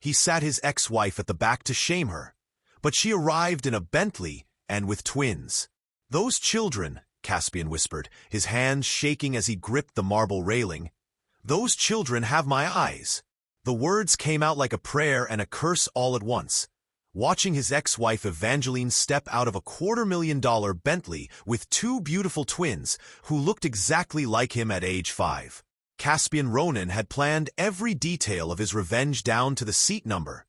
He sat his ex-wife at the back to shame her. But she arrived in a Bentley and with twins. "Those children," Caspian whispered, his hands shaking as he gripped the marble railing. "Those children have my eyes." The words came out like a prayer and a curse all at once. Watching his ex-wife Evangeline step out of a $250,000 Bentley with two beautiful twins who looked exactly like him at age 5. Caspian Ronan had planned every detail of his revenge down to the seat number.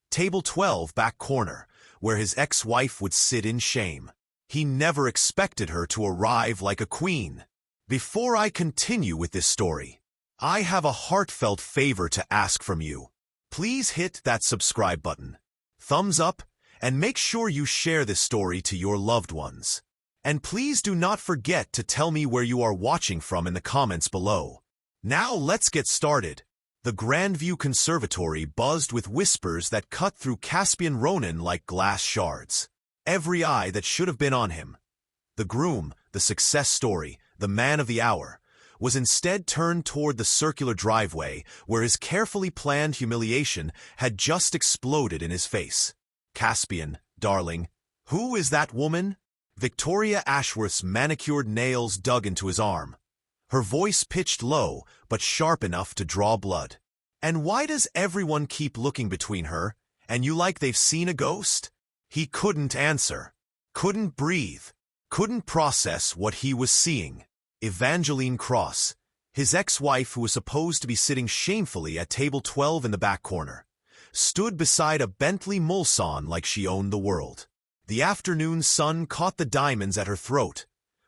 Table 12, back corner, where his ex-wife would sit in shame. He never expected her to arrive like a queen. Before I continue with this story, I have a heartfelt favor to ask from you. Please hit that subscribe button, thumbs up, and make sure you share this story to your loved ones. And please do not forget to tell me where you are watching from in the comments below. Now let's get started. The Grandview Conservatory buzzed with whispers that cut through Caspian Ronan like glass shards. Every eye that should have been on him, the groom, the success story, the man of the hour, was instead turned toward the circular driveway where his carefully planned humiliation had just exploded in his face. "Caspian, darling, who is that woman?" Victoria Ashworth's manicured nails dug into his arm. Her voice pitched low, but sharp enough to draw blood. "And why does everyone keep looking between her and you like they've seen a ghost?" He couldn't answer, couldn't breathe, couldn't process what he was seeing. Evangeline Cross, his ex-wife who was supposed to be sitting shamefully at table 12 in the back corner, stood beside a Bentley Mulsanne like she owned the world. The afternoon sun caught the diamonds at her throat,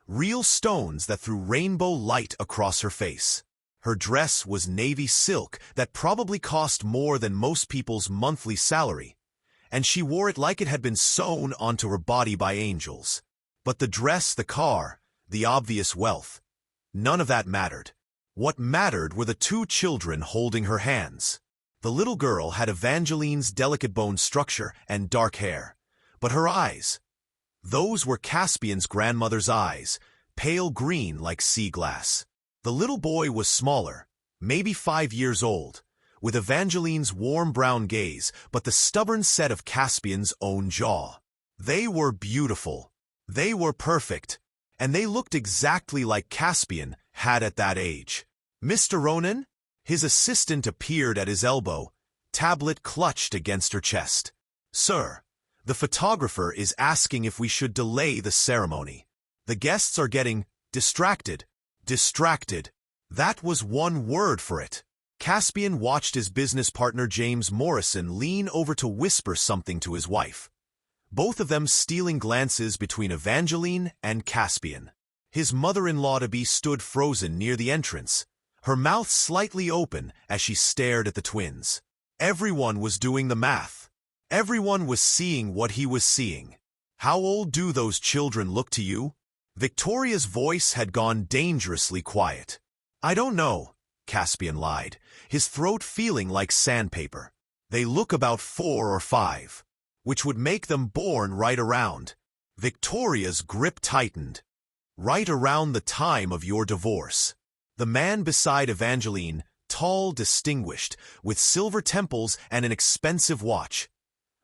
real stones that threw rainbow light across her face. Her dress was navy silk that probably cost more than most people's monthly salary, and she wore it like it had been sewn onto her body by angels. But the dress, the car, the obvious wealth, none of that mattered. What mattered were the two children holding her hands. The little girl had Evangeline's delicate bone structure and dark hair, but her eyes, those were Caspian's grandmother's eyes, pale green like sea glass. The little boy was smaller, maybe 5 years old, with Evangeline's warm brown gaze, but the stubborn set of Caspian's own jaw. They were beautiful. They were perfect. And they looked exactly like Caspian had at that age. "Mr. Ronan?" His assistant appeared at his elbow, tablet clutched against her chest. "Sir, the photographer is asking if we should delay the ceremony. The guests are getting distracted." Distracted. That was one word for it. Caspian watched his business partner James Morrison lean over to whisper something to his wife, both of them stealing glances between Evangeline and Caspian. His mother-in-law-to-be stood frozen near the entrance, her mouth slightly open as she stared at the twins. Everyone was doing the math. Everyone was seeing what he was seeing. "How old do those children look to you?" Victoria's voice had gone dangerously quiet. "I don't know," Caspian lied, his throat feeling like sandpaper. "They look about 4 or 5, which would make them born right around." Victoria's grip tightened. "Right around the time of your divorce." The man beside Evangeline, tall, distinguished, with silver temples and an expensive watch,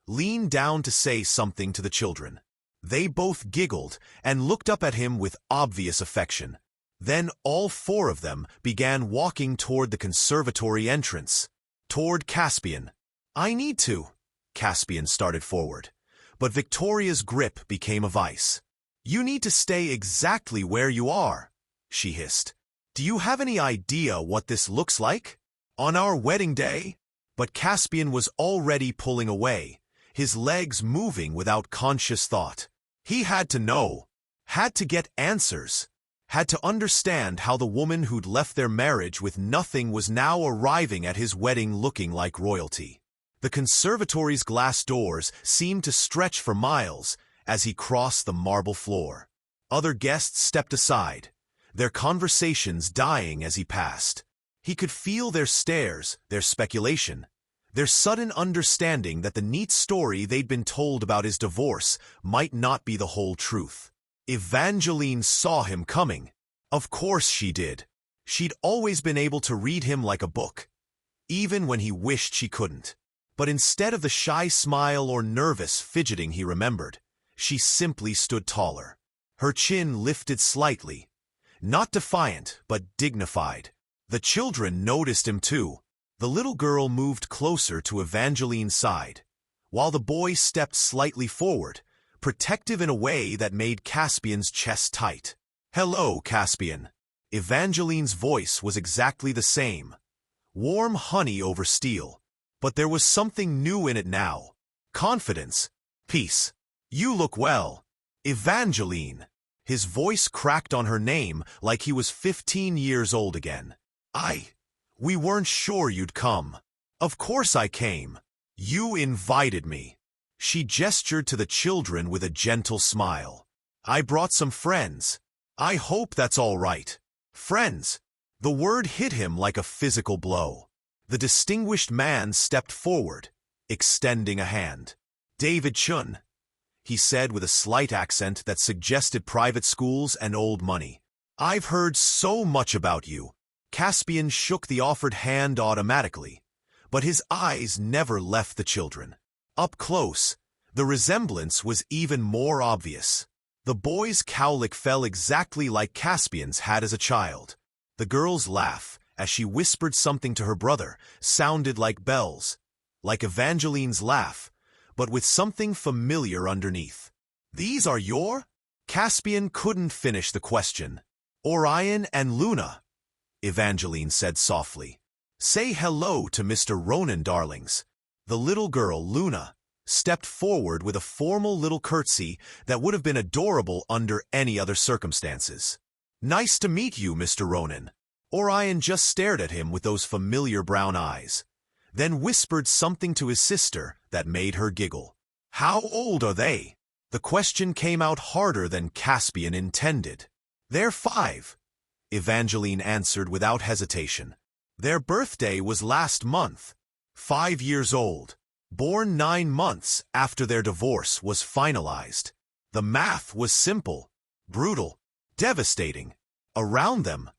leaned down to say something to the children. They both giggled and looked up at him with obvious affection. Then all 4 of them began walking toward the conservatory entrance, toward Caspian. "I need to." Caspian started forward, but Victoria's grip became a vice. "You need to stay exactly where you are," she hissed. "Do you have any idea what this looks like? On our wedding day?" But Caspian was already pulling away, his legs moving without conscious thought. He had to know, had to get answers, had to understand how the woman who'd left their marriage with nothing was now arriving at his wedding looking like royalty. The conservatory's glass doors seemed to stretch for miles as he crossed the marble floor. Other guests stepped aside, their conversations dying as he passed. He could feel their stares, their speculation, their sudden understanding that the neat story they'd been told about his divorce might not be the whole truth. Evangeline saw him coming. Of course she did. She'd always been able to read him like a book, even when he wished she couldn't. But instead of the shy smile or nervous fidgeting he remembered, she simply stood taller. Her chin lifted slightly, not defiant, but dignified. The children noticed him too. The little girl moved closer to Evangeline's side, while the boy stepped slightly forward, protective in a way that made Caspian's chest tight. "Hello, Caspian." Evangeline's voice was exactly the same. Warm honey over steel. But there was something new in it now. Confidence. Peace. "You look well. Evangeline." His voice cracked on her name like he was 15 years old again. We weren't sure you'd come." "Of course I came. You invited me." She gestured to the children with a gentle smile. "I brought some friends. I hope that's all right." Friends. The word hit him like a physical blow. The distinguished man stepped forward, extending a hand. "David Chun," he said with a slight accent that suggested private schools and old money. "I've heard so much about you." Caspian shook the offered hand automatically, but his eyes never left the children. Up close, the resemblance was even more obvious. The boy's cowlick fell exactly like Caspian's had as a child. The girl's laugh, as she whispered something to her brother, sounded like bells, like Evangeline's laugh, but with something familiar underneath. "These are your?" Caspian couldn't finish the question. "Orion and Luna," Evangeline said softly. "Say hello to Mr. Ronan, darlings." The little girl, Luna, stepped forward with a formal little curtsy that would have been adorable under any other circumstances. "Nice to meet you, Mr. Ronan." Orion just stared at him with those familiar brown eyes, then whispered something to his sister that made her giggle. "How old are they?" The question came out harder than Caspian intended. "They're 5, Evangeline answered without hesitation. "Their birthday was last month. 5 years old. Born 9 months after their divorce was finalized." The math was simple, brutal, devastating. Around them,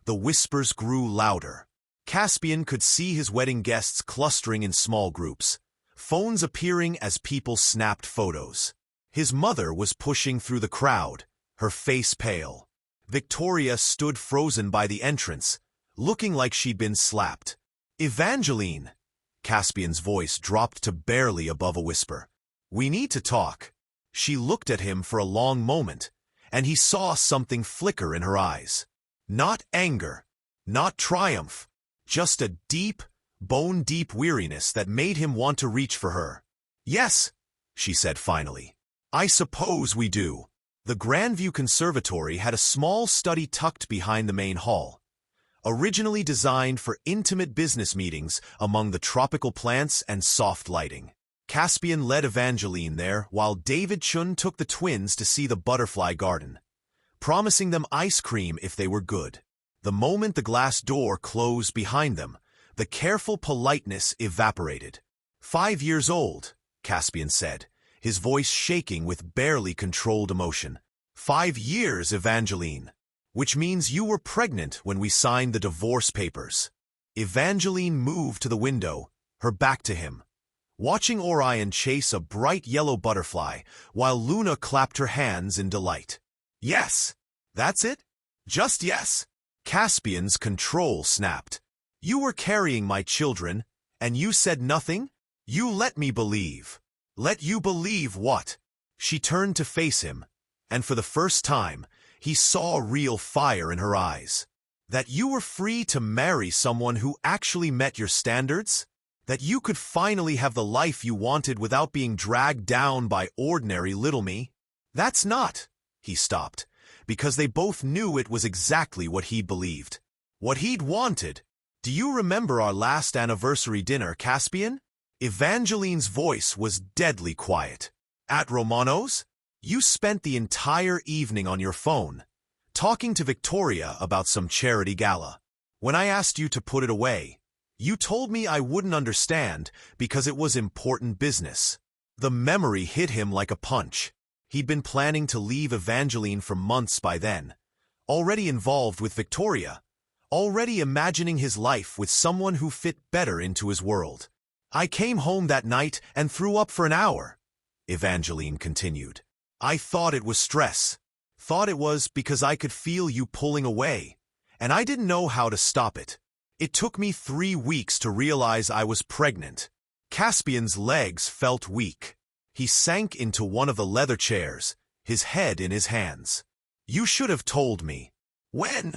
the whispers grew louder. Caspian could see his wedding guests clustering in small groups, phones appearing as people snapped photos. His mother was pushing through the crowd, her face pale. Victoria stood frozen by the entrance, looking like she'd been slapped. "Evangeline," Caspian's voice dropped to barely above a whisper. "We need to talk." She looked at him for a long moment, and he saw something flicker in her eyes. Not anger, not triumph, just a deep, bone-deep weariness that made him want to reach for her. "Yes," she said finally. "I suppose we do." The Grandview Conservatory had a small study tucked behind the main hall, originally designed for intimate business meetings among the tropical plants and soft lighting. Caspian led Evangeline there while David Chun took the twins to see the butterfly garden, promising them ice cream if they were good. The moment the glass door closed behind them, the careful politeness evaporated. 5 years old, Caspian said, his voice shaking with barely controlled emotion. 5 years, Evangeline. Which means you were pregnant when we signed the divorce papers. Evangeline moved to the window, her back to him, watching Orion chase a bright yellow butterfly while Luna clapped her hands in delight. "Yes, that's it? Just yes." Caspian's control snapped. "You were carrying my children, and you said nothing? You let me believe." "Let you believe what?" She turned to face him, and for the first time, he saw real fire in her eyes. "That you were free to marry someone who actually met your standards? That you could finally have the life you wanted without being dragged down by ordinary little me?" "That's not." He stopped, because they both knew it was exactly what he'd believed. What he'd wanted. "Do you remember our last anniversary dinner, Caspian?" Evangeline's voice was deadly quiet. "At Romano's? You spent the entire evening on your phone, talking to Victoria about some charity gala. When I asked you to put it away, you told me I wouldn't understand because it was important business." The memory hit him like a punch. He'd been planning to leave Evangeline for months by then, already involved with Victoria, already imagining his life with someone who fit better into his world. I came home that night and threw up for an hour, Evangeline continued. I thought it was stress. Thought it was because I could feel you pulling away, and I didn't know how to stop it. It took me 3 weeks to realize I was pregnant. Caspian's legs felt weak. He sank into one of the leather chairs, his head in his hands. You should have told me. When?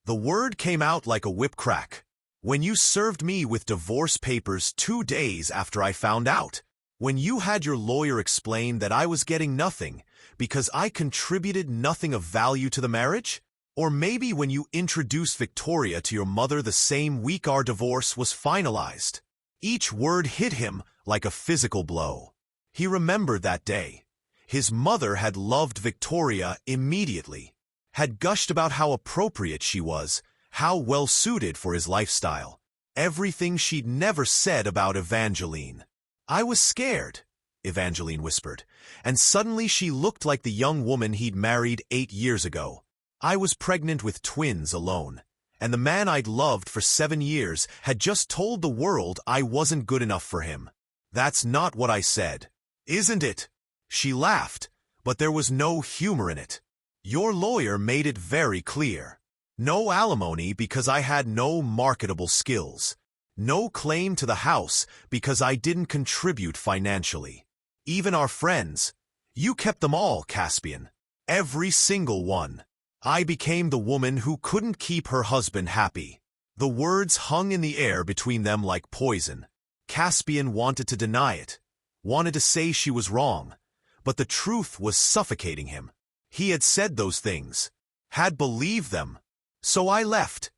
The word came out like a whip crack. When you served me with divorce papers 2 days after I found out. When you had your lawyer explain that I was getting nothing because I contributed nothing of value to the marriage? Or maybe when you introduced Victoria to your mother the same week our divorce was finalized. Each word hit him like a physical blow. He remembered that day. His mother had loved Victoria immediately, had gushed about how appropriate she was, how well-suited for his lifestyle. Everything she'd never said about Evangeline. I was scared, Evangeline whispered, and suddenly she looked like the young woman he'd married 8 years ago. I was pregnant with twins alone, and the man I'd loved for 7 years had just told the world I wasn't good enough for him. That's not what I said. Isn't it? She laughed, but there was no humor in it. Your lawyer made it very clear. No alimony because I had no marketable skills. No claim to the house because I didn't contribute financially. Even our friends. You kept them all, Caspian. Every single one. I became the woman who couldn't keep her husband happy. The words hung in the air between them like poison. Caspian wanted to deny it, wanted to say she was wrong, but the truth was suffocating him. He had said those things, had believed them. So I left,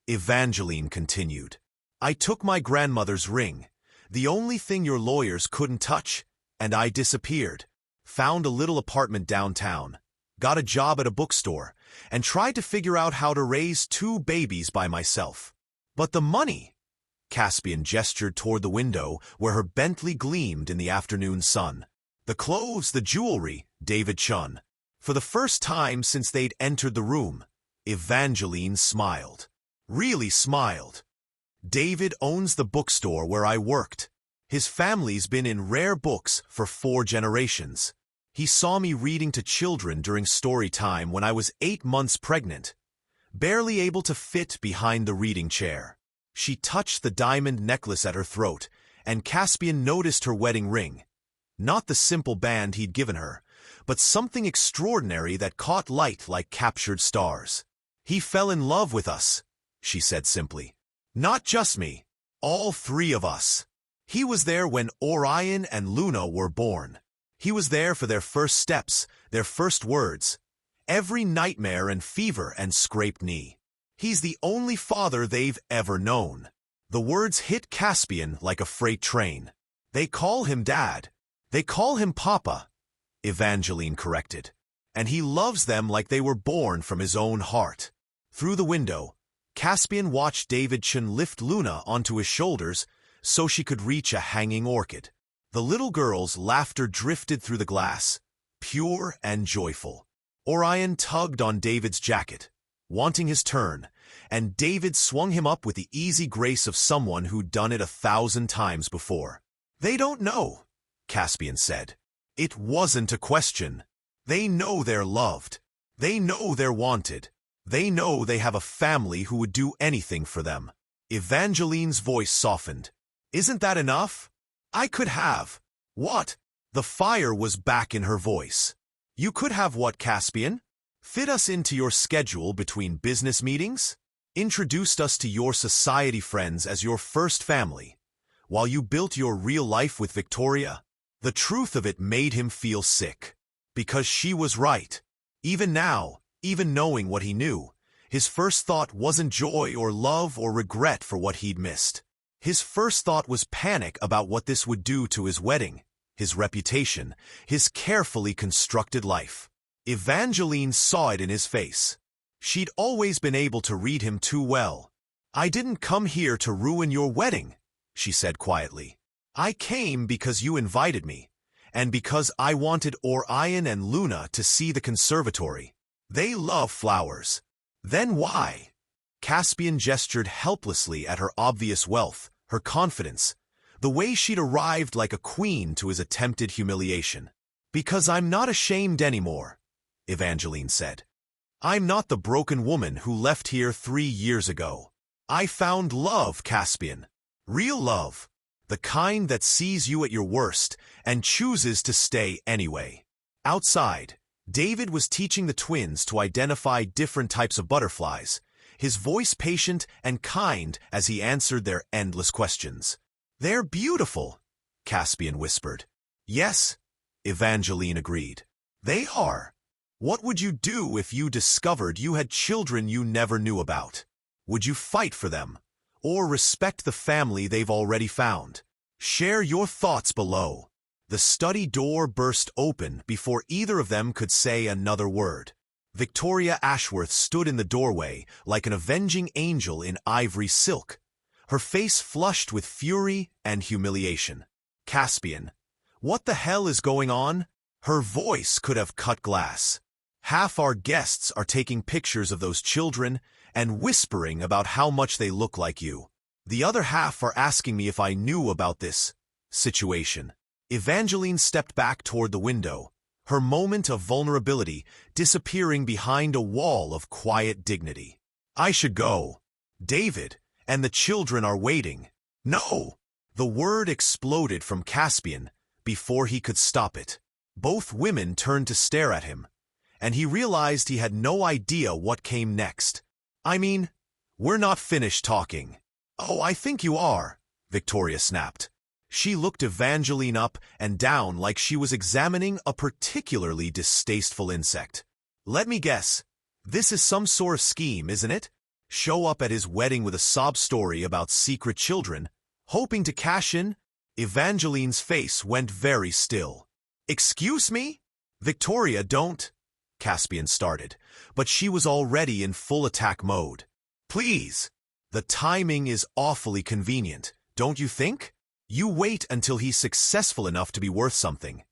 Evangeline continued. I took my grandmother's ring, the only thing your lawyers couldn't touch, and I disappeared. Found a little apartment downtown, got a job at a bookstore, and tried to figure out how to raise 2 babies by myself. But the money? Caspian gestured toward the window where her Bentley gleamed in the afternoon sun. The clothes, the jewelry, David Chun. For the first time since they'd entered the room, Evangeline smiled. Really smiled. David owns the bookstore where I worked. His family's been in rare books for 4 generations. He saw me reading to children during story time when I was 8 months pregnant, barely able to fit behind the reading chair. She touched the diamond necklace at her throat, and Caspian noticed her wedding ring. Not the simple band he'd given her, but something extraordinary that caught light like captured stars. He fell in love with us, she said simply. Not just me, all 3 of us. He was there when Orion and Luna were born. He was there for their first steps, their first words, every nightmare and fever and scraped knee. He's the only father they've ever known. The words hit Caspian like a freight train. They call him Dad. They call him Papa, Evangeline corrected. And he loves them like they were born from his own heart. Through the window, Caspian watched David Chun lift Luna onto his shoulders so she could reach a hanging orchid. The little girl's laughter drifted through the glass, pure and joyful. Orion tugged on David's jacket, wanting his turn, and David swung him up with the easy grace of someone who'd done it 1,000 times before. They don't know, Caspian said. It wasn't a question. They know they're loved. They know they're wanted. They know they have a family who would do anything for them. Evangeline's voice softened. Isn't that enough? I could have. What? The fire was back in her voice. You could have what, Caspian? Fit us into your schedule between business meetings? Introduced us to your society friends as your first family, while you built your real life with Victoria? The truth of it made him feel sick. Because she was right. Even now, even knowing what he knew, his first thought wasn't joy or love or regret for what he'd missed. His first thought was panic about what this would do to his wedding, his reputation, his carefully constructed life. Evangeline saw it in his face. She'd always been able to read him too well. I didn't come here to ruin your wedding, she said quietly. I came because you invited me, and because I wanted Orion and Luna to see the conservatory. They love flowers. Then why? Caspian gestured helplessly at her obvious wealth, her confidence, The way she'd arrived like a queen to his attempted humiliation. "Because I'm not ashamed anymore," Evangeline said. "I'm not the broken woman who left here 3 years ago. I found love, Caspian. Real love. The kind that sees you at your worst and chooses to stay anyway." Outside, David was teaching the twins to identify different types of butterflies, his voice patient and kind as he answered their endless questions. "They're beautiful," Caspian whispered. "Yes," Evangeline agreed. "They are. What would you do if you discovered you had children you never knew about? Would you fight for them, or respect the family they've already found? Share your thoughts below." The study door burst open before either of them could say another word. Victoria Ashworth stood in the doorway like an avenging angel in ivory silk, her face flushed with fury and humiliation. "Caspian, what the hell is going on?" Her voice could have cut glass. "Half our guests are taking pictures of those children and whispering about how much they look like you. The other half are asking me if I knew about this situation." Evangeline stepped back toward the window, her moment of vulnerability disappearing behind a wall of quiet dignity. "I should go. David and the children are waiting." "No!" The word exploded from Caspian before he could stop it. Both women turned to stare at him, and he realized he had no idea what came next. "I mean, we're not finished talking." "Oh, I think you are," Victoria snapped. She looked Evangeline up and down like she was examining a particularly distasteful insect. "Let me guess. This is some sort of scheme, isn't it? Show up at his wedding with a sob story about secret children, hoping to cash in?" Evangeline's face went very still. "Excuse me?" "Victoria, don't," Caspian started, but she was already in full attack mode. "Please. The timing is awfully convenient, don't you think? You wait until he's successful enough to be worth something,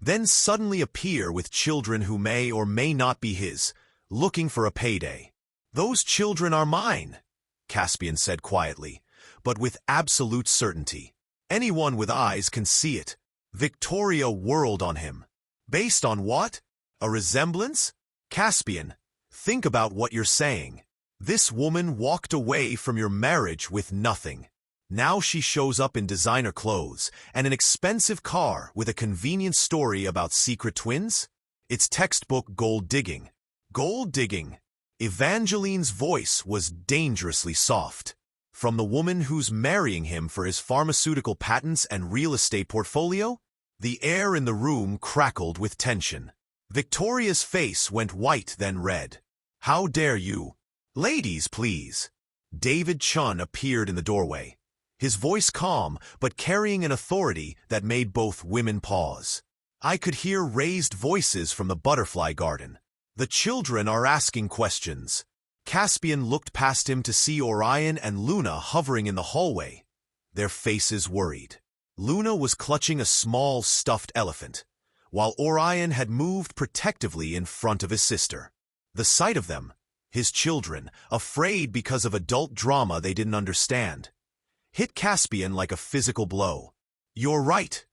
then suddenly appear with children who may or may not be his, looking for a payday." "Those children are mine," Caspian said quietly, but with absolute certainty. "Anyone with eyes can see it." Victoria whirled on him. "Based on what? A resemblance? Caspian, think about what you're saying. This woman walked away from your marriage with nothing. Now she shows up in designer clothes and an expensive car with a convenient story about secret twins? It's textbook gold digging." "Gold digging?" Evangeline's voice was dangerously soft. "From the woman who's marrying him for his pharmaceutical patents and real estate portfolio?" The air in the room crackled with tension. Victoria's face went white then red. "How dare you?" "Ladies, please." David Chun appeared in the doorway, his voice calm but carrying an authority that made both women pause. I could hear raised voices from the butterfly garden. "The children are asking questions." Caspian looked past him to see Orion and Luna hovering in the hallway, their faces worried. Luna was clutching a small stuffed elephant, while Orion had moved protectively in front of his sister. The sight of them, his children, afraid because of adult drama they didn't understand, hit Caspian like a physical blow. "You're right,"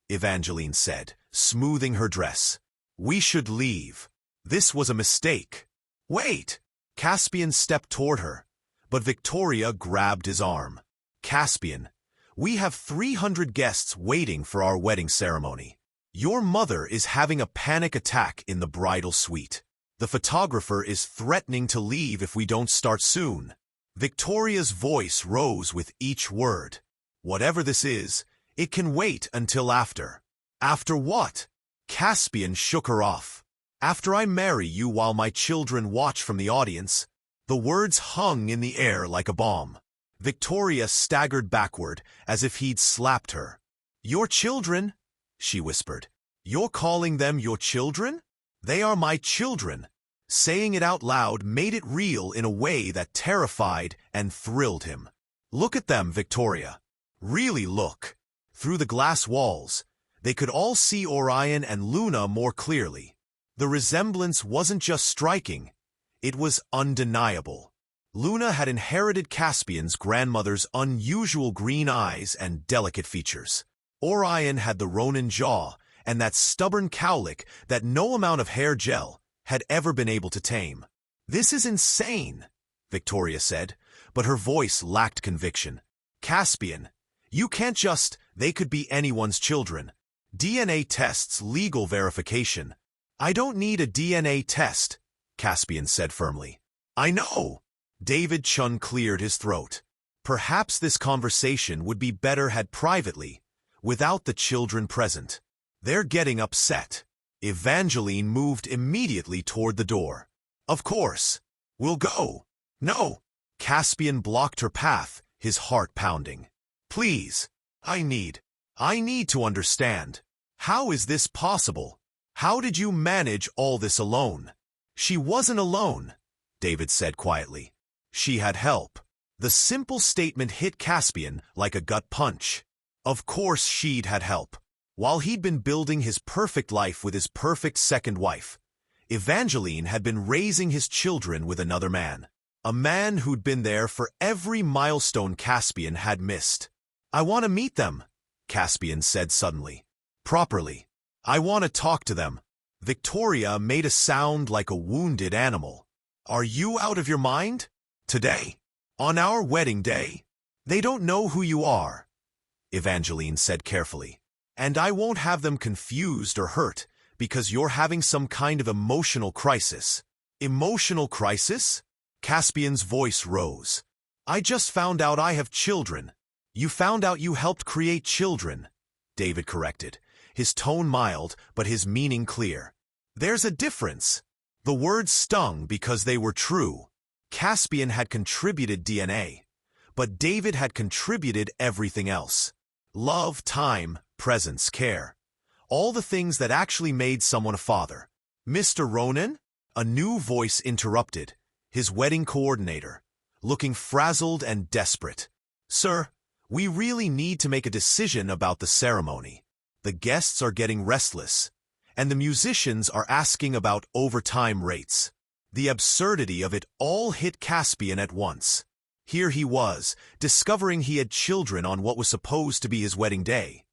Evangeline said, smoothing her dress. "We should leave. This was a mistake." "Wait!" Caspian stepped toward her, but Victoria grabbed his arm. "Caspian, we have 300 guests waiting for our wedding ceremony. Your mother is having a panic attack in the bridal suite. The photographer is threatening to leave if we don't start soon." Victoria's voice rose with each word. "Whatever this is, it can wait until after." "After what?" Caspian shook her off. "After I marry you while my children watch from the audience." The words hung in the air like a bomb. Victoria staggered backward as if he'd slapped her. "Your children?" she whispered. "You're calling them your children?" "They are my children." Saying it out loud made it real in a way that terrified and thrilled him. "Look at them, Victoria. Really look." Through the glass walls, they could all see Orion and Luna more clearly. The resemblance wasn't just striking, it was undeniable. Luna had inherited Caspian's grandmother's unusual green eyes and delicate features. Orion had the Ronin jaw and that stubborn cowlick that no amount of hair gel had ever been able to tame. "This is insane," Victoria said, but her voice lacked conviction. "Caspian, you can't just, they could be anyone's children. DNA tests, legal verification." "I don't need a DNA test," Caspian said firmly. "I know." David Chun cleared his throat. Perhaps this conversation would be better had privately, without the children present. "They're getting upset." Evangeline moved immediately toward the door. "Of course. We'll go." "No." Caspian blocked her path, his heart pounding. "Please. I need to understand. How is this possible? How did you manage all this alone?" "She wasn't alone," David said quietly. "She had help." The simple statement hit Caspian like a gut punch. Of course she'd had help. While he'd been building his perfect life with his perfect second wife, Evangeline had been raising his children with another man. A man who'd been there for every milestone Caspian had missed. "I want to meet them," Caspian said suddenly. "Properly. I want to talk to them." Victoria made a sound like a wounded animal. "Are you out of your mind? Today? On our wedding day? They don't know who you are," Evangeline said carefully. "And I won't have them confused or hurt because you're having some kind of emotional crisis." "Emotional crisis?" Caspian's voice rose. "I just found out I have children." "You found out you helped create children," David corrected, his tone mild but his meaning clear. "There's a difference." The words stung because they were true. Caspian had contributed DNA, but David had contributed everything else. Love, time, presence, care. All the things that actually made someone a father. "Mr. Ronin?" A new voice interrupted, his wedding coordinator, looking frazzled and desperate. "Sir, we really need to make a decision about the ceremony. The guests are getting restless, and the musicians are asking about overtime rates." The absurdity of it all hit Caspian at once. Here he was, discovering he had children on what was supposed to be his wedding day,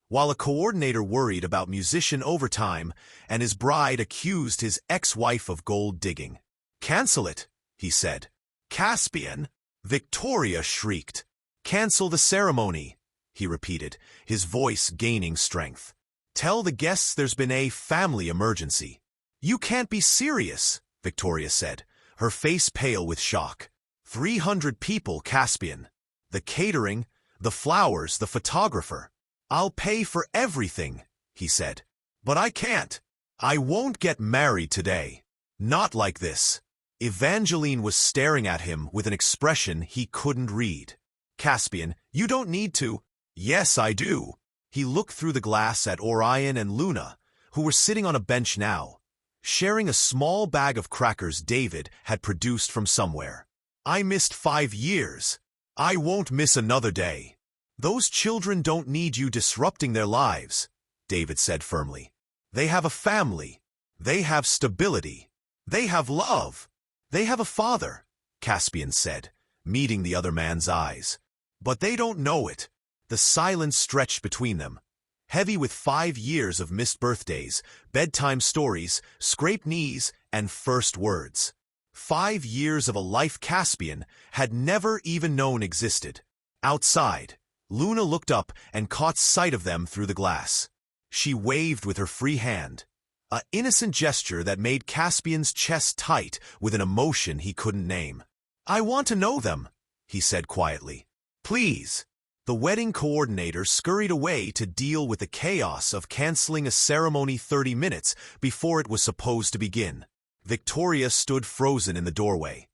while a coordinator worried about musician overtime and his bride accused his ex-wife of gold digging. "Cancel it," he said. "Caspian!" Victoria shrieked. "Cancel the ceremony," he repeated, his voice gaining strength. "Tell the guests there's been a family emergency." "You can't be serious," Victoria said, her face pale with shock. 300 people, Caspian. The catering, the flowers, the photographer. "I'll pay for everything," he said. "But I can't. I won't get married today. Not like this." Evangeline was staring at him with an expression he couldn't read. "Caspian, you don't need to." "Yes, I do." He looked through the glass at Orion and Luna, who were sitting on a bench now, sharing a small bag of crackers David had produced from somewhere. "I missed 5 years. I won't miss another day." "Those children don't need you disrupting their lives," David said firmly. "They have a family. They have stability. They have love. They have a father," Caspian said, meeting the other man's eyes. "But they don't know it." The silence stretched between them, heavy with 5 years of missed birthdays, bedtime stories, scraped knees, and first words. 5 years of a life Caspian had never even known existed. Outside, Luna looked up and caught sight of them through the glass. She waved with her free hand, an innocent gesture that made Caspian's chest tight with an emotion he couldn't name. "I want to know them," he said quietly. "Please." The wedding coordinator scurried away to deal with the chaos of canceling a ceremony 30 minutes before it was supposed to begin. Victoria stood frozen in the doorway,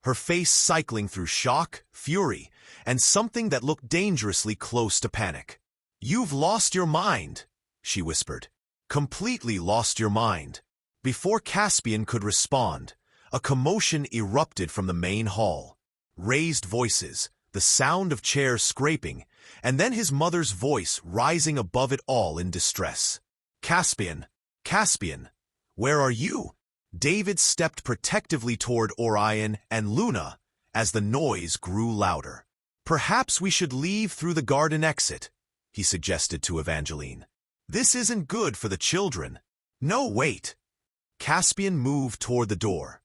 her face cycling through shock, fury, and something that looked dangerously close to panic. "You've lost your mind," she whispered. "Completely lost your mind." Before Caspian could respond, a commotion erupted from the main hall. Raised voices, the sound of chairs scraping, and then his mother's voice rising above it all in distress. "Caspian! Caspian! Where are you?" David stepped protectively toward Orion and Luna as the noise grew louder. "Perhaps we should leave through the garden exit," he suggested to Evangeline. "This isn't good for the children." "No, wait." Caspian moved toward the door,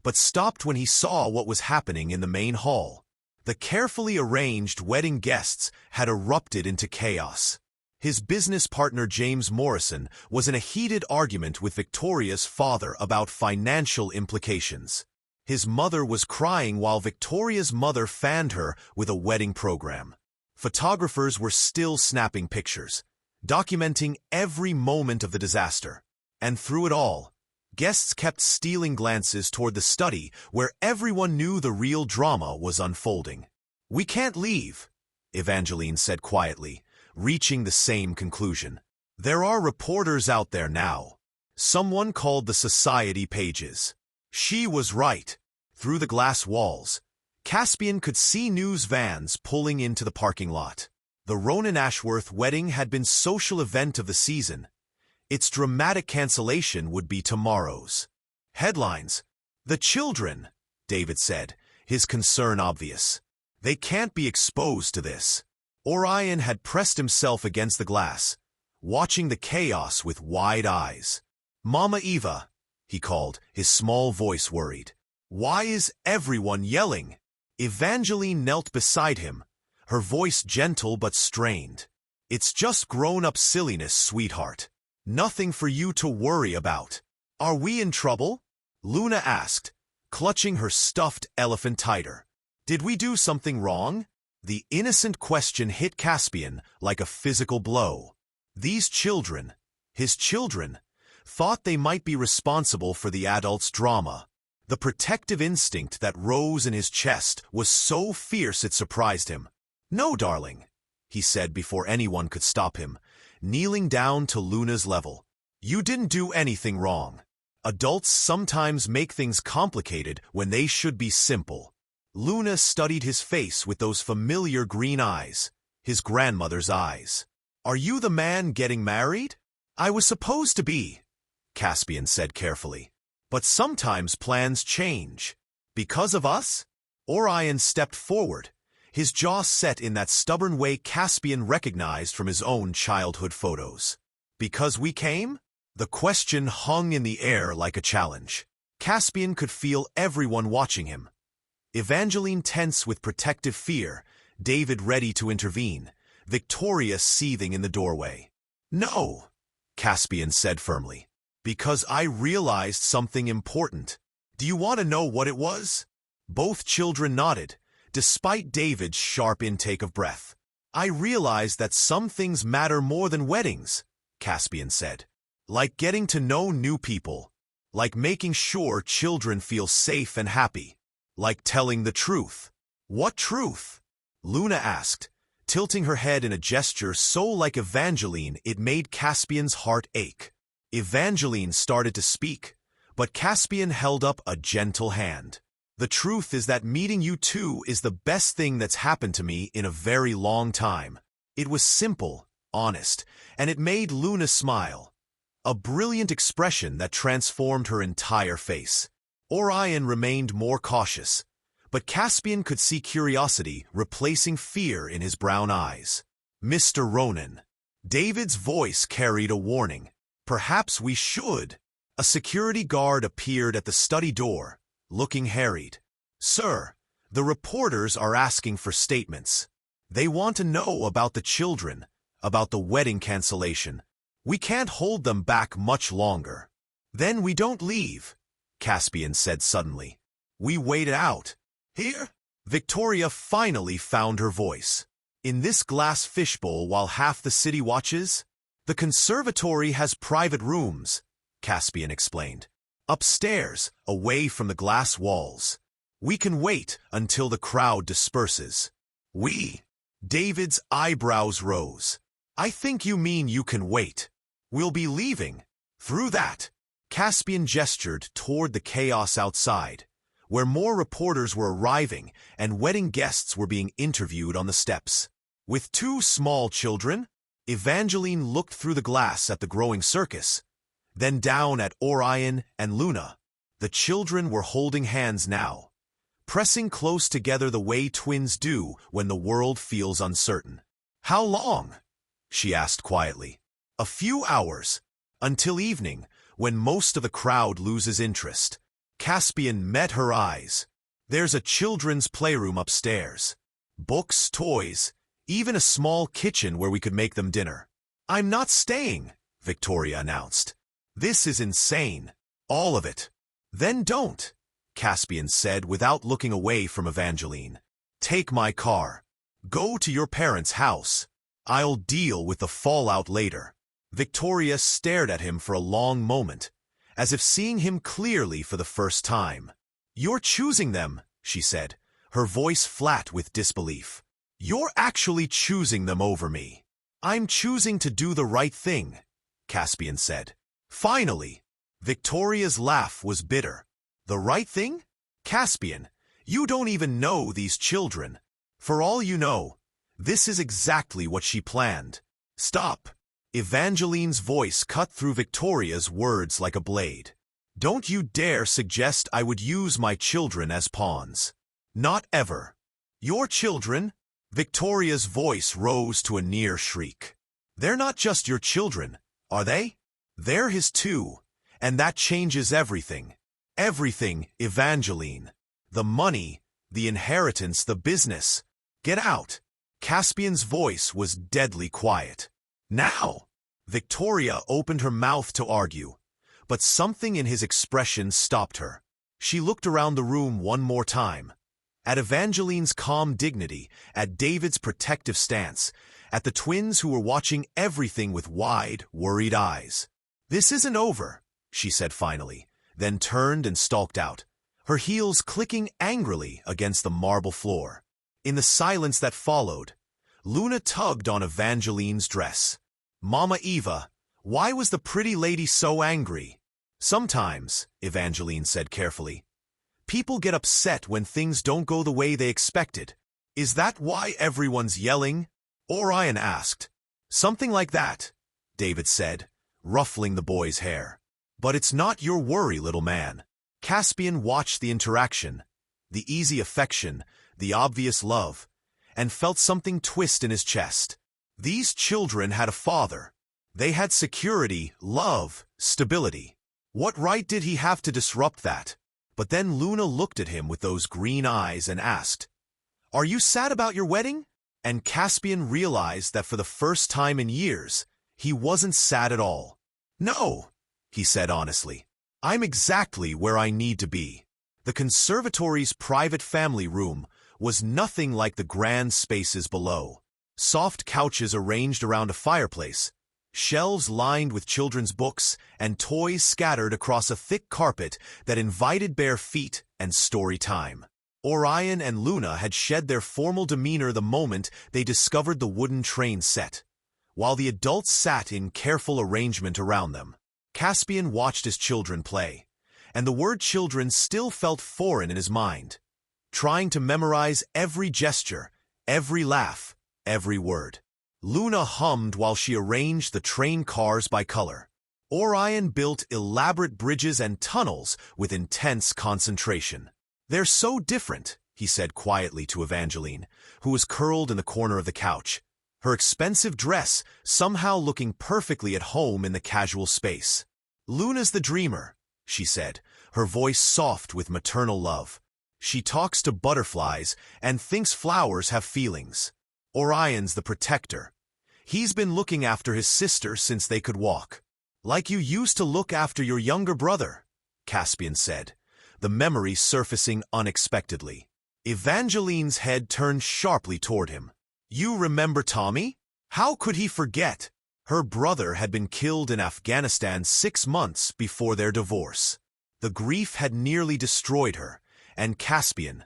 but stopped when he saw what was happening in the main hall. The carefully arranged wedding guests had erupted into chaos. His business partner James Morrison was in a heated argument with Victoria's father about financial implications. His mother was crying while Victoria's mother fanned her with a wedding program. Photographers were still snapping pictures, documenting every moment of the disaster. And through it all, guests kept stealing glances toward the study where everyone knew the real drama was unfolding. "We can't leave," Evangeline said quietly, reaching the same conclusion. "There are reporters out there now." Someone called the society pages. She was right. Through the glass walls, Caspian could see news vans pulling into the parking lot. The Ronan Ashworth wedding had been social event of the season. Its dramatic cancellation would be tomorrow's. Headlines. "The children," David said, his concern obvious. "They can't be exposed to this." Orion had pressed himself against the glass, watching the chaos with wide eyes. "Mama Eva," he called, his small voice worried. "Why is everyone yelling?" Evangeline knelt beside him, her voice gentle but strained. "It's just grown-up silliness, sweetheart. Nothing for you to worry about." "Are we in trouble?" Luna asked, clutching her stuffed elephant tighter. "Did we do something wrong?" The innocent question hit Caspian like a physical blow. These children, his children, thought they might be responsible for the adults' drama. The protective instinct that rose in his chest was so fierce it surprised him. "No, darling," he said before anyone could stop him, kneeling down to Luna's level. "You didn't do anything wrong. Adults sometimes make things complicated when they should be simple." Luna studied his face with those familiar green eyes, his grandmother's eyes. "Are you the man getting married?" "I was supposed to be," Caspian said carefully. "But sometimes plans change." "Because of us?" Orion stepped forward, his jaw set in that stubborn way Caspian recognized from his own childhood photos. "Because we came?" The question hung in the air like a challenge. Caspian could feel everyone watching him. Evangeline tense with protective fear, David ready to intervene, Victoria seething in the doorway. "No," Caspian said firmly, "because I realized something important." "Do you want to know what it was?" Both children nodded, despite David's sharp intake of breath. "I realized that some things matter more than weddings," Caspian said. "Like getting to know new people, like making sure children feel safe and happy, like telling the truth." "What truth?" Luna asked, tilting her head in a gesture so like Evangeline it made Caspian's heart ache. Evangeline started to speak, but Caspian held up a gentle hand. "The truth is that meeting you two is the best thing that's happened to me in a very long time." It was simple, honest, and it made Luna smile. A brilliant expression that transformed her entire face. Orion remained more cautious, but Caspian could see curiosity replacing fear in his brown eyes. "Mr. Ronan." David's voice carried a warning. "Perhaps we should." A security guard appeared at the study door, looking harried. "Sir, the reporters are asking for statements. They want to know about the children, about the wedding cancellation. We can't hold them back much longer." "Then we don't leave," Caspian said suddenly. "We wait it out." "Here?" Victoria finally found her voice. "In this glass fishbowl while half the city watches?" "The conservatory has private rooms," Caspian explained. "Upstairs, away from the glass walls. We can wait until the crowd disperses." "We?" David's eyebrows rose. "I think you mean you can wait. We'll be leaving." Through that, Caspian gestured toward the chaos outside, where more reporters were arriving and wedding guests were being interviewed on the steps. With two small children, Evangeline looked through the glass at the growing circus, then down at Orion and Luna. The children were holding hands now, pressing close together the way twins do when the world feels uncertain. "How long?" she asked quietly. "A few hours, until evening, when most of the crowd loses interest." Caspian met her eyes. "There's a children's playroom upstairs. Books, toys, even a small kitchen where we could make them dinner." "I'm not staying," Victoria announced. "This is insane. All of it." "Then don't," Caspian said without looking away from Evangeline. "Take my car. Go to your parents' house. I'll deal with the fallout later." Victoria stared at him for a long moment, as if seeing him clearly for the first time. "You're choosing them," she said, her voice flat with disbelief. "You're actually choosing them over me." "I'm choosing to do the right thing," Caspian said. "Finally." Victoria's laugh was bitter. "The right thing? Caspian, you don't even know these children. For all you know, this is exactly what she planned." "Stop." Evangeline's voice cut through Victoria's words like a blade. "Don't you dare suggest I would use my children as pawns. Not ever." "Your children?" Victoria's voice rose to a near shriek. "They're not just your children, are they? They're his too, and that changes everything. Everything, Evangeline. The money, the inheritance, the business. Get out." Caspian's voice was deadly quiet. "Now." Victoria opened her mouth to argue, but something in his expression stopped her. She looked around the room one more time, at Evangeline's calm dignity, at David's protective stance, at the twins who were watching everything with wide, worried eyes. "This isn't over," she said finally, then turned and stalked out, her heels clicking angrily against the marble floor. In the silence that followed, Luna tugged on Evangeline's dress. "Mama Eva, why was the pretty lady so angry?" "Sometimes," Evangeline said carefully, "people get upset when things don't go the way they expected." "Is that why everyone's yelling?" Orion asked. "Something like that," David said, ruffling the boy's hair. "But it's not your worry, little man." Caspian watched the interaction, the easy affection, the obvious love, and felt something twist in his chest. These children had a father. They had security, love, stability. What right did he have to disrupt that? But then Luna looked at him with those green eyes and asked, "Are you sad about your wedding?" And Caspian realized that for the first time in years, he wasn't sad at all. "No," he said honestly. "I'm exactly where I need to be." The conservatory's private family room was nothing like the grand spaces below. Soft couches arranged around a fireplace, shelves lined with children's books, and toys scattered across a thick carpet that invited bare feet and story time. Orion and Luna had shed their formal demeanor the moment they discovered the wooden train set, while the adults sat in careful arrangement around them. Caspian watched his children play, and the word children still felt foreign in his mind, trying to memorize every gesture, every laugh, every word. Luna hummed while she arranged the train cars by color. Orion built elaborate bridges and tunnels with intense concentration. "They're so different," he said quietly to Evangeline, who was curled in the corner of the couch, her expensive dress somehow looking perfectly at home in the casual space. "Luna's the dreamer," she said, her voice soft with maternal love. "She talks to butterflies and thinks flowers have feelings. Orion's the protector. He's been looking after his sister since they could walk." "Like you used to look after your younger brother," Caspian said, the memory surfacing unexpectedly. Evangeline's head turned sharply toward him. "You remember Tommy? How could he forget?" Her brother had been killed in Afghanistan 6 months before their divorce. The grief had nearly destroyed her, and Caspian,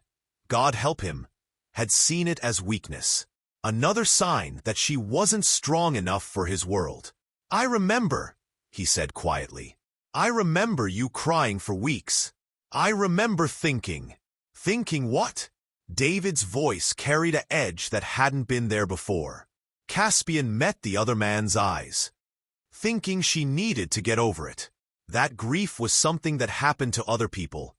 God help him, had seen it as weakness. Another sign that she wasn't strong enough for his world. "I remember," he said quietly. "I remember you crying for weeks. I remember thinking." "Thinking what?" David's voice carried an edge that hadn't been there before. Caspian met the other man's eyes. "Thinking she needed to get over it. That grief was something that happened to other people,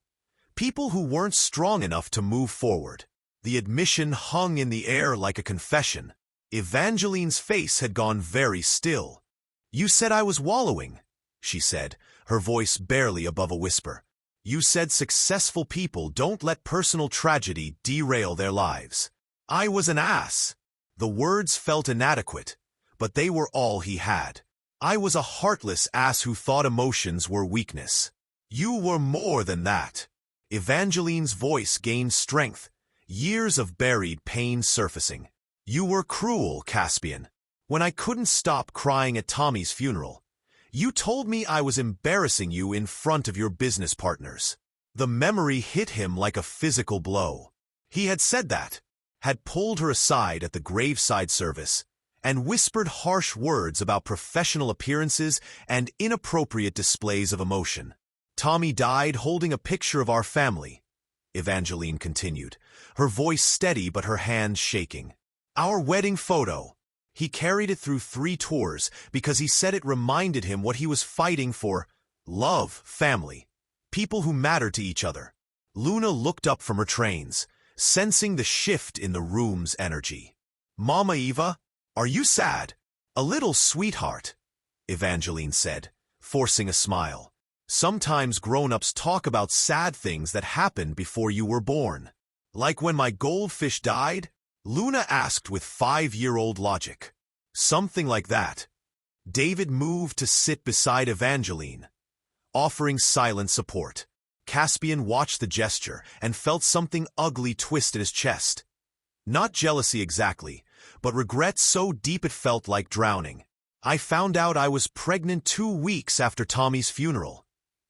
People who weren't strong enough to move forward. The admission hung in the air like a confession. Evangeline's face had gone very still. "You said I was wallowing," she said, her voice barely above a whisper. "You said successful people don't let personal tragedy derail their lives. I was an ass." The words felt inadequate, but they were all he had. "I was a heartless ass who thought emotions were weakness. You were more than that." Evangeline's voice gained strength, years of buried pain surfacing. "You were cruel, Caspian. When I couldn't stop crying at Tommy's funeral, you told me I was embarrassing you in front of your business partners." The memory hit him like a physical blow. He had said that, had pulled her aside at the graveside service, and whispered harsh words about professional appearances and inappropriate displays of emotion. "Tommy died holding a picture of our family," Evangeline continued, her voice steady but her hands shaking. "Our wedding photo. He carried it through 3 tours because he said it reminded him what he was fighting for: love, family, people who mattered to each other." Luna looked up from her trains, sensing the shift in the room's energy. "Mama Eva, are you sad?" "A little, sweetheart," Evangeline said, forcing a smile. "Sometimes grown-ups talk about sad things that happened before you were born." "Like when my goldfish died?" Luna asked with 5-year-old logic. "Something like that." David moved to sit beside Evangeline, offering silent support. Caspian watched the gesture and felt something ugly twist in his chest. Not jealousy exactly, but regret so deep it felt like drowning. "I found out I was pregnant 2 weeks after Tommy's funeral,"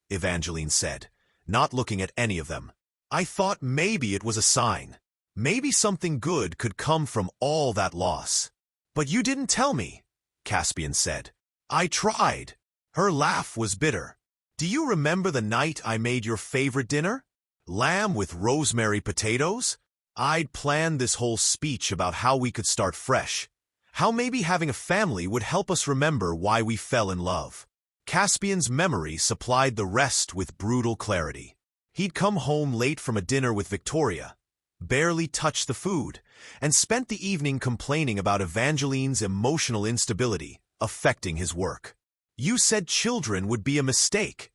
Evangeline said, not looking at any of them. "I thought maybe it was a sign. Maybe something good could come from all that loss." "But you didn't tell me," Caspian said. "I tried." Her laugh was bitter. "Do you remember the night I made your favorite dinner? Lamb with rosemary potatoes? I'd planned this whole speech about how we could start fresh, how maybe having a family would help us remember why we fell in love." Caspian's memory supplied the rest with brutal clarity. He'd come home late from a dinner with Victoria, barely touched the food, and spent the evening complaining about Evangeline's emotional instability affecting his work. "You said children would be a mistake,"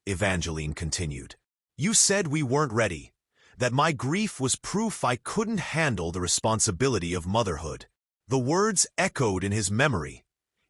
Evangeline continued. "You said we weren't ready, that my grief was proof I couldn't handle the responsibility of motherhood." The words echoed in his memory,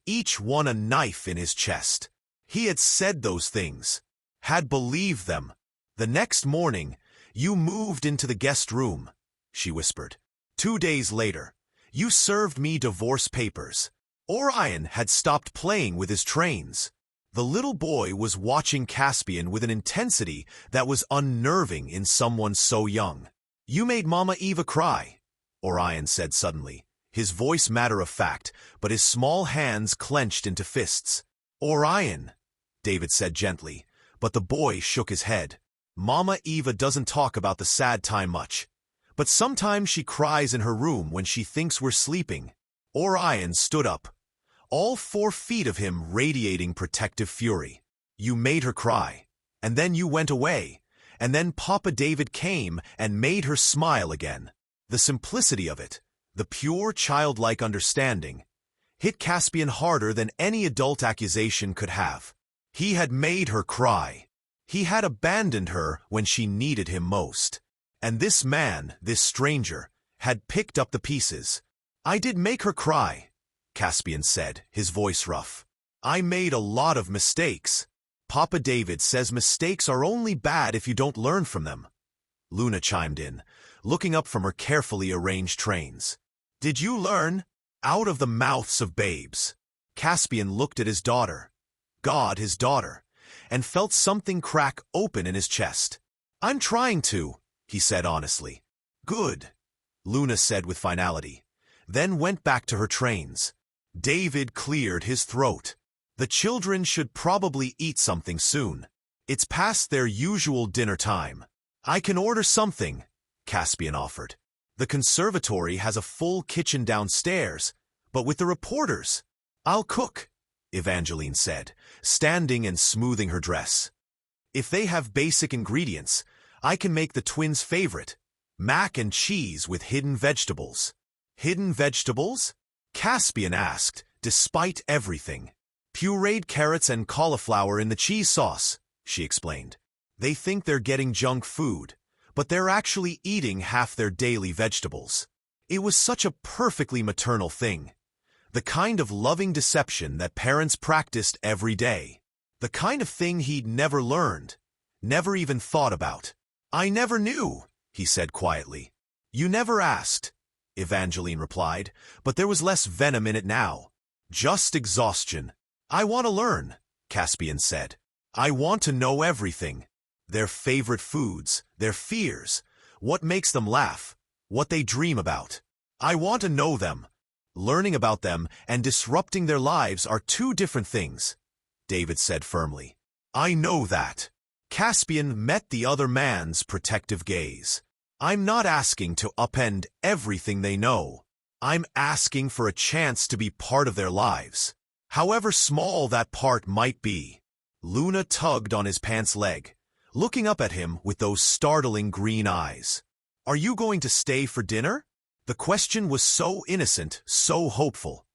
each one a knife in his chest. He had said those things, had believed them. "The next morning, you moved into the guest room," she whispered. 2 days later, you served me divorce papers. Orion had stopped playing with his trains. The little boy was watching Caspian with an intensity that was unnerving in someone so young. "You made Mama Eva cry," Orion said suddenly, his voice matter-of-fact, but his small hands clenched into fists. "Orion," David said gently, but the boy shook his head. "Mama Eva doesn't talk about the sad time much, but sometimes she cries in her room when she thinks we're sleeping." Orion stood up, all 4 feet of him radiating protective fury. "You made her cry, and then you went away, and then Papa David came and made her smile again." The simplicity of it, the pure childlike understanding, hit Caspian harder than any adult accusation could have. He had made her cry. He had abandoned her when she needed him most. And this man, this stranger, had picked up the pieces. "I did make her cry," Caspian said, his voice rough. "I made a lot of mistakes. Papa David says mistakes are only bad if you don't learn from them." Luna chimed in, looking up from her carefully arranged trains. "Did you learn?" "Out of the mouths of babes." Caspian looked at his daughter, God, his daughter, and felt something crack open in his chest. "I'm trying to," he said honestly. "Good," Luna said with finality, then went back to her trains. David cleared his throat. "The children should probably eat something soon. It's past their usual dinner time." "I can order something," Caspian offered. "The conservatory has a full kitchen downstairs, but with the reporters." "I'll cook," Evangeline said, standing and smoothing her dress. "If they have basic ingredients, I can make the twins' favorite, mac and cheese with hidden vegetables. Hidden vegetables? Caspian asked, despite everything. Pureed carrots and cauliflower in the cheese sauce, she explained. They think they're getting junk food, but they're actually eating half their daily vegetables. It was such a perfectly maternal thing. The kind of loving deception that parents practiced every day. The kind of thing he'd never learned, never even thought about. I never knew, he said quietly. You never asked, Evangeline replied, but there was less venom in it now. Just exhaustion. I want to learn, Caspian said. I want to know everything. Their favorite foods, their fears, what makes them laugh, what they dream about. I want to know them. Learning about them and disrupting their lives are two different things, David said firmly. I know that. Caspian met the other man's protective gaze. I'm not asking to upend everything they know. I'm asking for a chance to be part of their lives, however small that part might be. Luna tugged on his pants leg, looking up at him with those startling green eyes. Are you going to stay for dinner? The question was so innocent, so hopeful,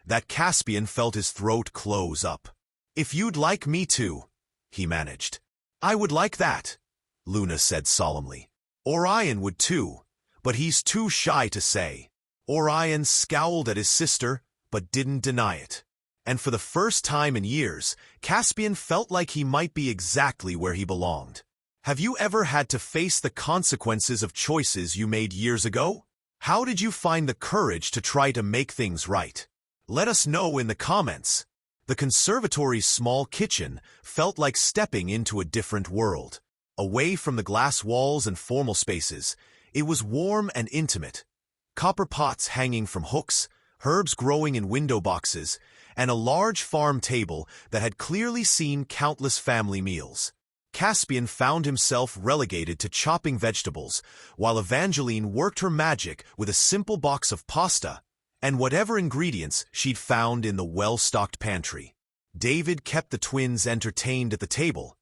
that Caspian felt his throat close up. If you'd like me to, he managed. I would like that, Luna said solemnly. Orion would too, but he's too shy to say. Orion scowled at his sister, but didn't deny it. And for the first time in years, Caspian felt like he might be exactly where he belonged. Have you ever had to face the consequences of choices you made years ago? How did you find the courage to try to make things right? Let us know in the comments. The conservatory's small kitchen felt like stepping into a different world. Away from the glass walls and formal spaces, it was warm and intimate. Copper pots hanging from hooks, herbs growing in window boxes, and a large farm table that had clearly seen countless family meals. Caspian found himself relegated to chopping vegetables, while Evangeline worked her magic with a simple box of pasta and whatever ingredients she'd found in the well-stocked pantry. David kept the twins entertained at the table,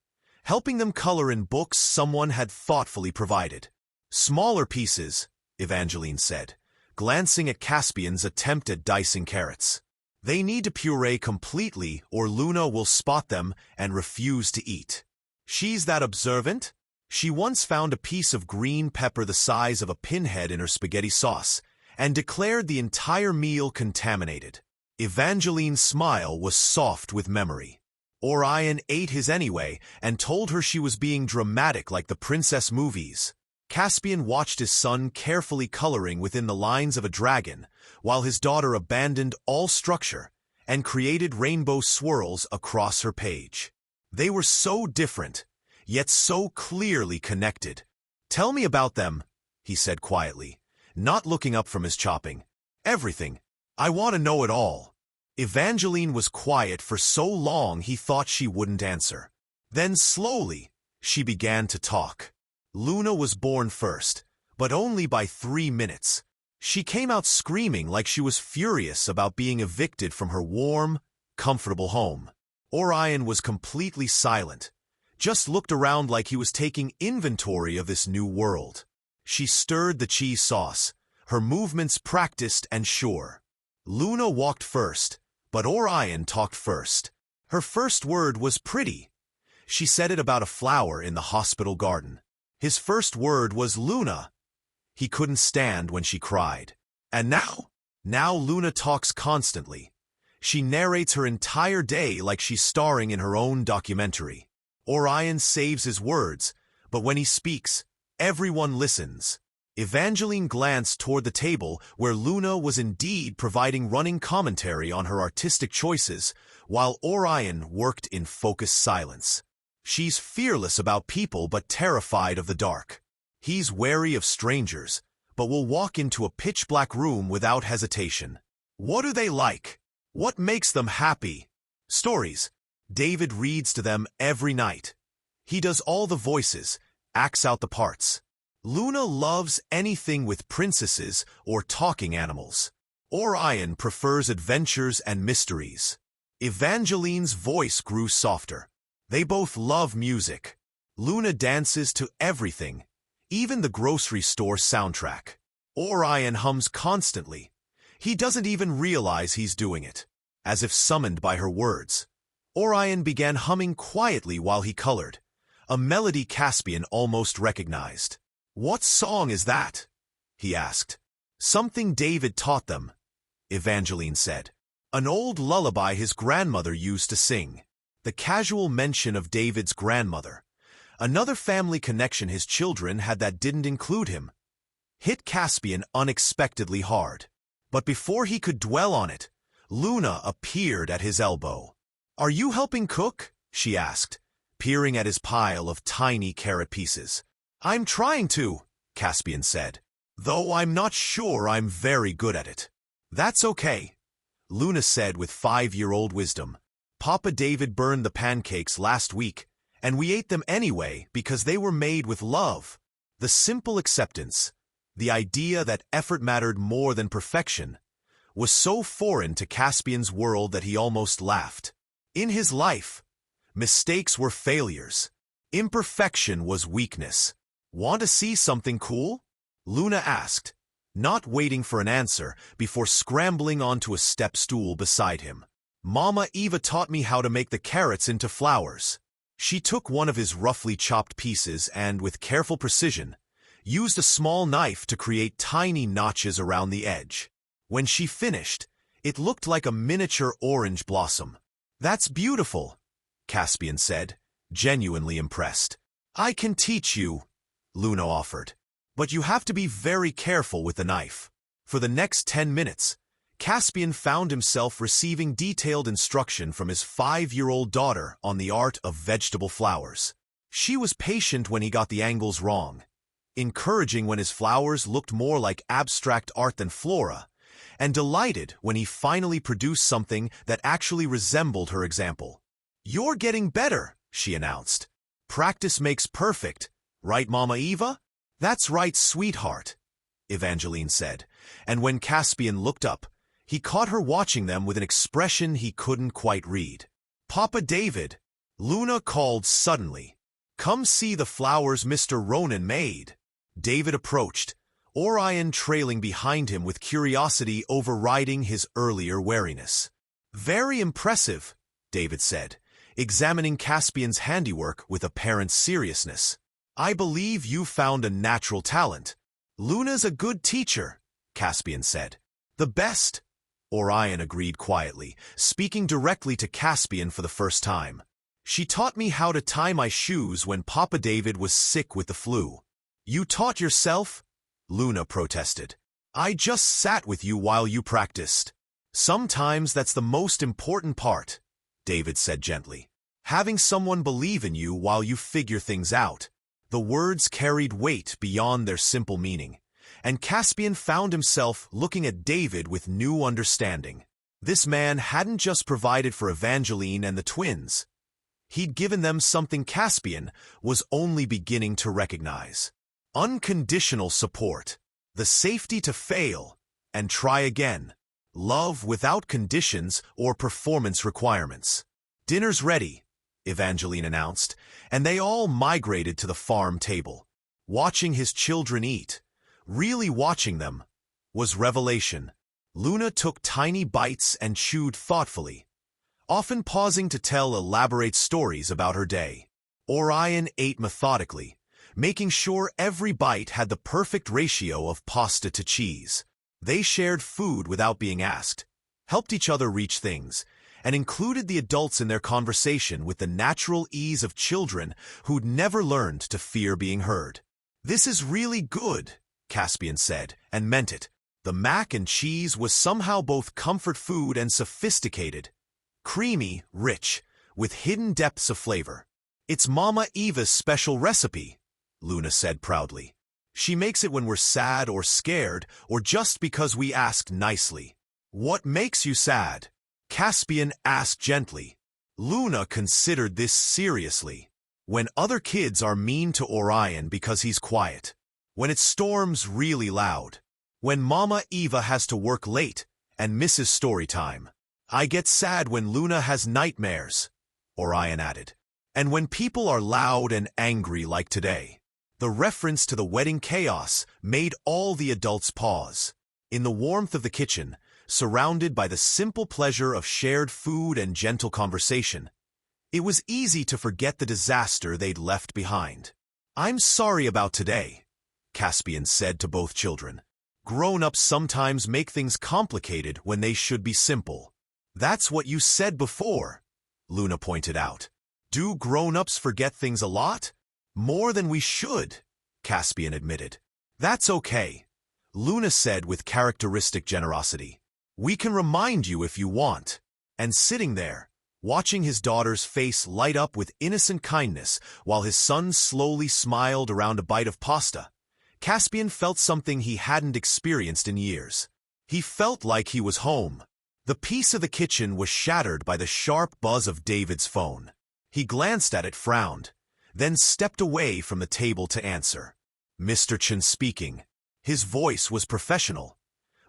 helping them color in books someone had thoughtfully provided. Smaller pieces, Evangeline said, glancing at Caspian's attempt at dicing carrots. They need to puree completely or Luna will spot them and refuse to eat. She's that observant? She once found a piece of green pepper the size of a pinhead in her spaghetti sauce and declared the entire meal contaminated. Evangeline's smile was soft with memory. Orion ate his anyway and told her she was being dramatic like the princess movies. Caspian watched his son carefully coloring within the lines of a dragon, while his daughter abandoned all structure and created rainbow swirls across her page. They were so different, yet so clearly connected. Tell me about them, he said quietly, not looking up from his chopping. Everything. I want to know it all. Evangeline was quiet for so long he thought she wouldn't answer. Then slowly, she began to talk. Luna was born first, but only by 3 minutes. She came out screaming like she was furious about being evicted from her warm, comfortable home. Orion was completely silent, just looked around like he was taking inventory of this new world. She stirred the cheese sauce, her movements practiced and sure. Luna walked first, but Orion talked first. Her first word was pretty. She said it about a flower in the hospital garden. His first word was Luna. He couldn't stand when she cried. And now Luna talks constantly. She narrates her entire day like she's starring in her own documentary. Orion saves his words, but when he speaks, everyone listens. Evangeline glanced toward the table where Luna was indeed providing running commentary on her artistic choices, while Orion worked in focused silence. She's fearless about people but terrified of the dark. He's wary of strangers, but will walk into a pitch-black room without hesitation. What do they like? What makes them happy? Stories. David reads to them every night. He does all the voices, acts out the parts. Luna loves anything with princesses or talking animals. Orion prefers adventures and mysteries. Evangeline's voice grew softer. They both love music. Luna dances to everything, even the grocery store soundtrack. Orion hums constantly. He doesn't even realize he's doing it. As if summoned by her words, Orion began humming quietly while he colored, a melody Caspian almost recognized. "What song is that?" he asked. "Something David taught them," Evangeline said. "An old lullaby his grandmother used to sing." The casual mention of David's grandmother, another family connection his children had that didn't include him, hit Caspian unexpectedly hard. But before he could dwell on it, Luna appeared at his elbow. "Are you helping cook?" she asked, peering at his pile of tiny carrot pieces. "I'm trying to," Caspian said, "though I'm not sure I'm very good at it." "That's okay," Luna said with 5-year-old wisdom. "Papa David burned the pancakes last week, and we ate them anyway because they were made with love." The simple acceptance, the idea that effort mattered more than perfection, was so foreign to Caspian's world that he almost laughed. In his life, mistakes were failures. Imperfection was weakness. "Want to see something cool?" Luna asked, not waiting for an answer before scrambling onto a step stool beside him. "Mama Eva taught me how to make the carrots into flowers." She took one of his roughly chopped pieces and, with careful precision, used a small knife to create tiny notches around the edge. When she finished, it looked like a miniature orange blossom. "That's beautiful," Caspian said, genuinely impressed. "I can teach you," Luna offered, "but you have to be very careful with the knife." For the next 10 minutes, Caspian found himself receiving detailed instruction from his 5-year-old daughter on the art of vegetable flowers. She was patient when he got the angles wrong, encouraging when his flowers looked more like abstract art than flora, and delighted when he finally produced something that actually resembled her example. "You're getting better," she announced. "Practice makes perfect, right, Mama Eva?" "That's right, sweetheart," Evangeline said, and when Caspian looked up, he caught her watching them with an expression he couldn't quite read. "Papa David," Luna called suddenly. "Come see the flowers Mr. Ronan made." David approached, Orion trailing behind him with curiosity overriding his earlier wariness. "Very impressive," David said, examining Caspian's handiwork with apparent seriousness. "I believe you found a natural talent." "Luna's a good teacher," Caspian said. "The best," Orion agreed quietly, speaking directly to Caspian for the first time. "She taught me how to tie my shoes when Papa David was sick with the flu." "You taught yourself?" Luna protested. "I just sat with you while you practiced." "Sometimes that's the most important part," David said gently. "Having someone believe in you while you figure things out." The words carried weight beyond their simple meaning, and Caspian found himself looking at David with new understanding. This man hadn't just provided for Evangeline and the twins. He'd given them something Caspian was only beginning to recognize. Unconditional support, the safety to fail and try again, love without conditions or performance requirements. "Dinner's ready," Evangeline announced, and they all migrated to the farm table. Watching his children eat, really watching them, was revelation. Luna took tiny bites and chewed thoughtfully, often pausing to tell elaborate stories about her day. Orion ate methodically, making sure every bite had the perfect ratio of pasta to cheese. They shared food without being asked, helped each other reach things, and included the adults in their conversation with the natural ease of children who'd never learned to fear being heard. "This is really good," Caspian said, and meant it. The mac and cheese was somehow both comfort food and sophisticated, creamy, rich, with hidden depths of flavor. "It's Mama Eva's special recipe," Luna said proudly. "She makes it when we're sad or scared, or just because we asked nicely." "What makes you sad?" Caspian asked gently. Luna considered this seriously. "When other kids are mean to Orion because he's quiet. When it storms really loud. When Mama Eva has to work late and misses story time. I get sad when Luna has nightmares," Orion added. And when people are loud and angry like today, the reference to the wedding chaos made all the adults pause. In the warmth of the kitchen, surrounded by the simple pleasure of shared food and gentle conversation, it was easy to forget the disaster they'd left behind. "I'm sorry about today," Caspian said to both children. "Grown-ups sometimes make things complicated when they should be simple." "That's what you said before," Luna pointed out. "Do grown-ups forget things a lot?" "More than we should," Caspian admitted. "That's okay," Luna said with characteristic generosity. "We can remind you if you want." And sitting there, watching his daughter's face light up with innocent kindness while his son slowly smiled around a bite of pasta, Caspian felt something he hadn't experienced in years. He felt like he was home. The peace of the kitchen was shattered by the sharp buzz of David's phone. He glanced at it, frowned, then stepped away from the table to answer. "Mr. Chen speaking." His voice was professional,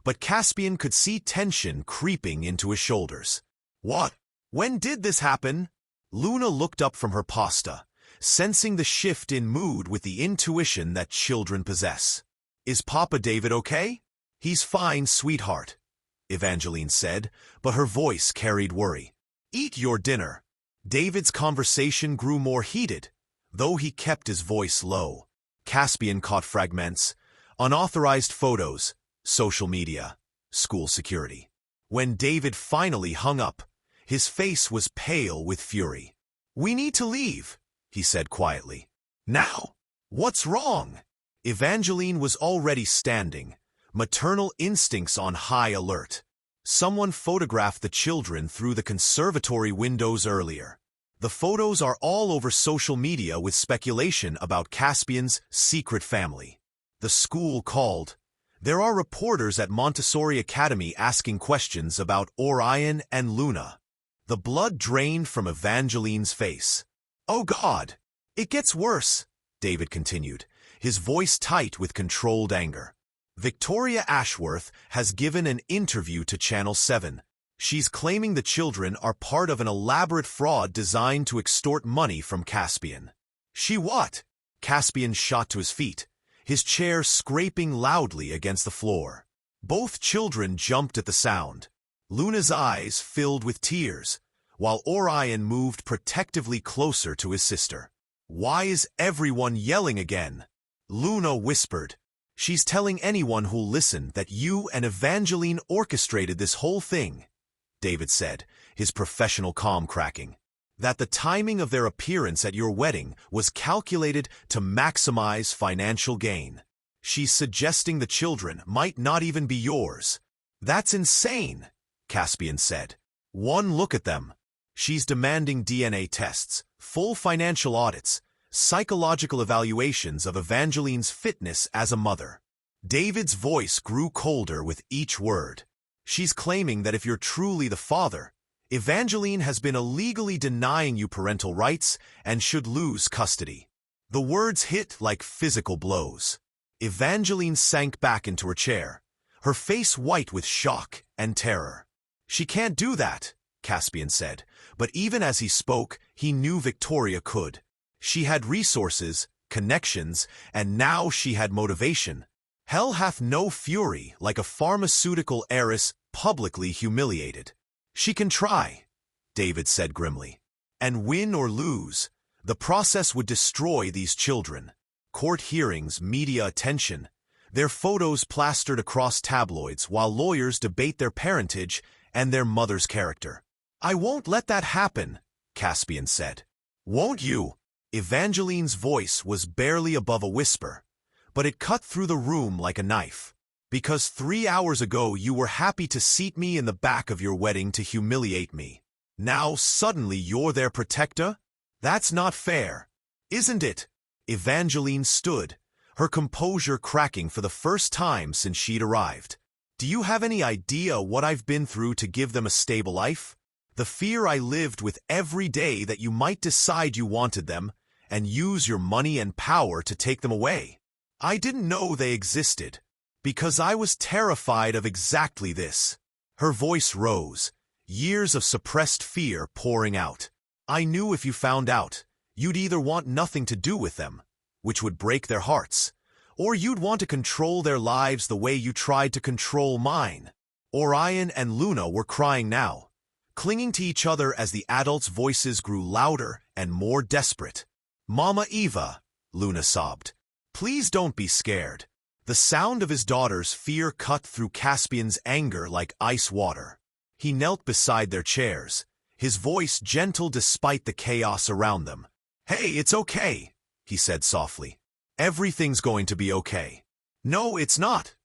but Caspian could see tension creeping into his shoulders. "What? When did this happen?" Luna looked up from her pasta, sensing the shift in mood with the intuition that children possess. "Is Papa David okay?" "He's fine, sweetheart," Evangeline said, but her voice carried worry. "Eat your dinner." David's conversation grew more heated, though he kept his voice low. Caspian caught fragments: unauthorized photos, social media, school security. When David finally hung up, his face was pale with fury. "We need to leave," he said quietly. "Now? What's wrong?" Evangeline was already standing, maternal instincts on high alert. "Someone photographed the children through the conservatory windows earlier. The photos are all over social media with speculation about Caspian's secret family." The school called. "There are reporters at Montessori Academy asking questions about Orion and Luna." The blood drained from Evangeline's face. "Oh God! It gets worse," David continued, his voice tight with controlled anger. "Victoria Ashworth has given an interview to Channel 7. She's claiming the children are part of an elaborate fraud designed to extort money from Caspian." "She what?" Caspian shot to his feet, his chair scraping loudly against the floor. Both children jumped at the sound. Luna's eyes filled with tears, while Orion moved protectively closer to his sister. "Why is everyone yelling again?" Luna whispered. "She's telling anyone who'll listen that you and Evangeline orchestrated this whole thing," David said, his professional calm cracking. "That the timing of their appearance at your wedding was calculated to maximize financial gain. She's suggesting the children might not even be yours." "That's insane," Caspian said. "One look at them." She's demanding DNA tests, full financial audits, psychological evaluations of Evangeline's fitness as a mother. David's voice grew colder with each word. "She's claiming that if you're truly the father, Evangeline has been illegally denying you parental rights and should lose custody." The words hit like physical blows. Evangeline sank back into her chair, her face white with shock and terror. "She can't do that," Caspian said, but even as he spoke, he knew Victoria could. She had resources, connections, and now she had motivation. Hell hath no fury like a pharmaceutical heiress publicly humiliated. "She can try," David said grimly. "And win or lose, the process would destroy these children. Court hearings, media attention, their photos plastered across tabloids while lawyers debate their parentage and their mother's character." "I won't let that happen," Caspian said. "Won't you?" Evangeline's voice was barely above a whisper, but it cut through the room like a knife. "Because 3 hours ago you were happy to seat me in the back of your wedding to humiliate me. Now suddenly you're their protector? That's not fair, isn't it?" Evangeline stood, her composure cracking for the first time since she'd arrived. "Do you have any idea what I've been through to give them a stable life? The fear I lived with every day that you might decide you wanted them and use your money and power to take them away. I didn't know they existed, because I was terrified of exactly this." Her voice rose, years of suppressed fear pouring out. "I knew if you found out, You'd either want nothing to do with them, which would break their hearts, or you'd want to control their lives the way you tried to control mine. Orion and Luna were crying now, clinging to each other as the adults' voices grew louder and more desperate. "Mama Eva," Luna sobbed, "please don't be scared." The sound of his daughter's fear cut through Caspian's anger like ice water. He knelt beside their chairs, his voice gentle despite the chaos around them. "Hey, it's okay," he said softly. "Everything's going to be okay." "No, it's not,"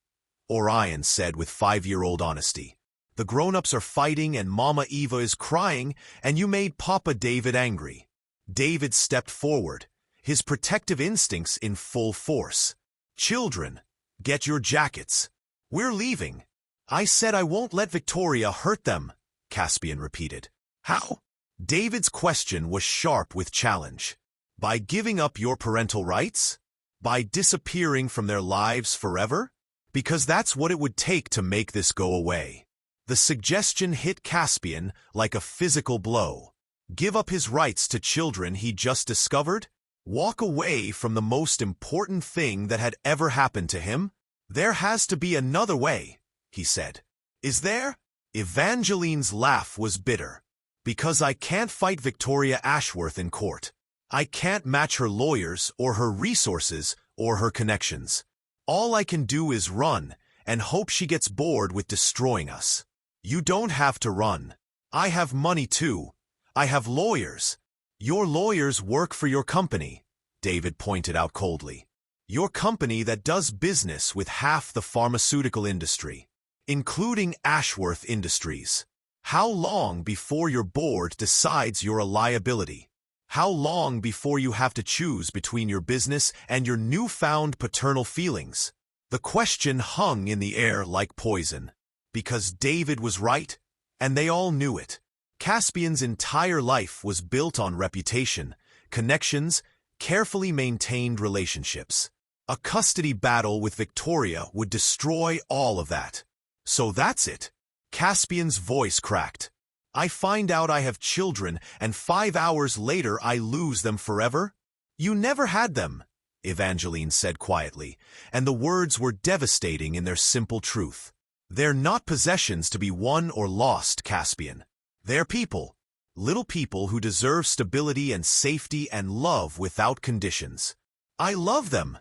Orion said with 5-year-old honesty. "The grown-ups are fighting and Mama Eva is crying, and you made Papa David angry." David stepped forward, his protective instincts in full force. "Children, get your jackets. We're leaving." "I said I won't let Victoria hurt them," Caspian repeated. "How?" David's question was sharp with challenge. "By giving up your parental rights? By disappearing from their lives forever? Because that's what it would take to make this go away." The suggestion hit Caspian like a physical blow. Give up his rights to children he just discovered? Walk away from the most important thing that had ever happened to him? "There has to be another way," he said. "Is there?" Evangeline's laugh was bitter. "Because I can't fight Victoria Ashworth in court. I can't match her lawyers or her resources or her connections. All I can do is run and hope she gets bored with destroying us." "You don't have to run. I have money too. I have lawyers." "Your lawyers work for your company," David pointed out coldly. "Your company that does business with half the pharmaceutical industry, including Ashworth Industries. How long before your board decides you're a liability? How long before you have to choose between your business and your newfound paternal feelings?" The question hung in the air like poison. Because David was right, and they all knew it. Caspian's entire life was built on reputation, connections, carefully maintained relationships. A custody battle with Victoria would destroy all of that. "So that's it." Caspian's voice cracked. "I find out I have children, and 5 hours later I lose them forever?" "You never had them," Evangeline said quietly, and the words were devastating in their simple truth. "They're not possessions to be won or lost, Caspian. They're people. Little people who deserve stability and safety and love without conditions." "I love them,"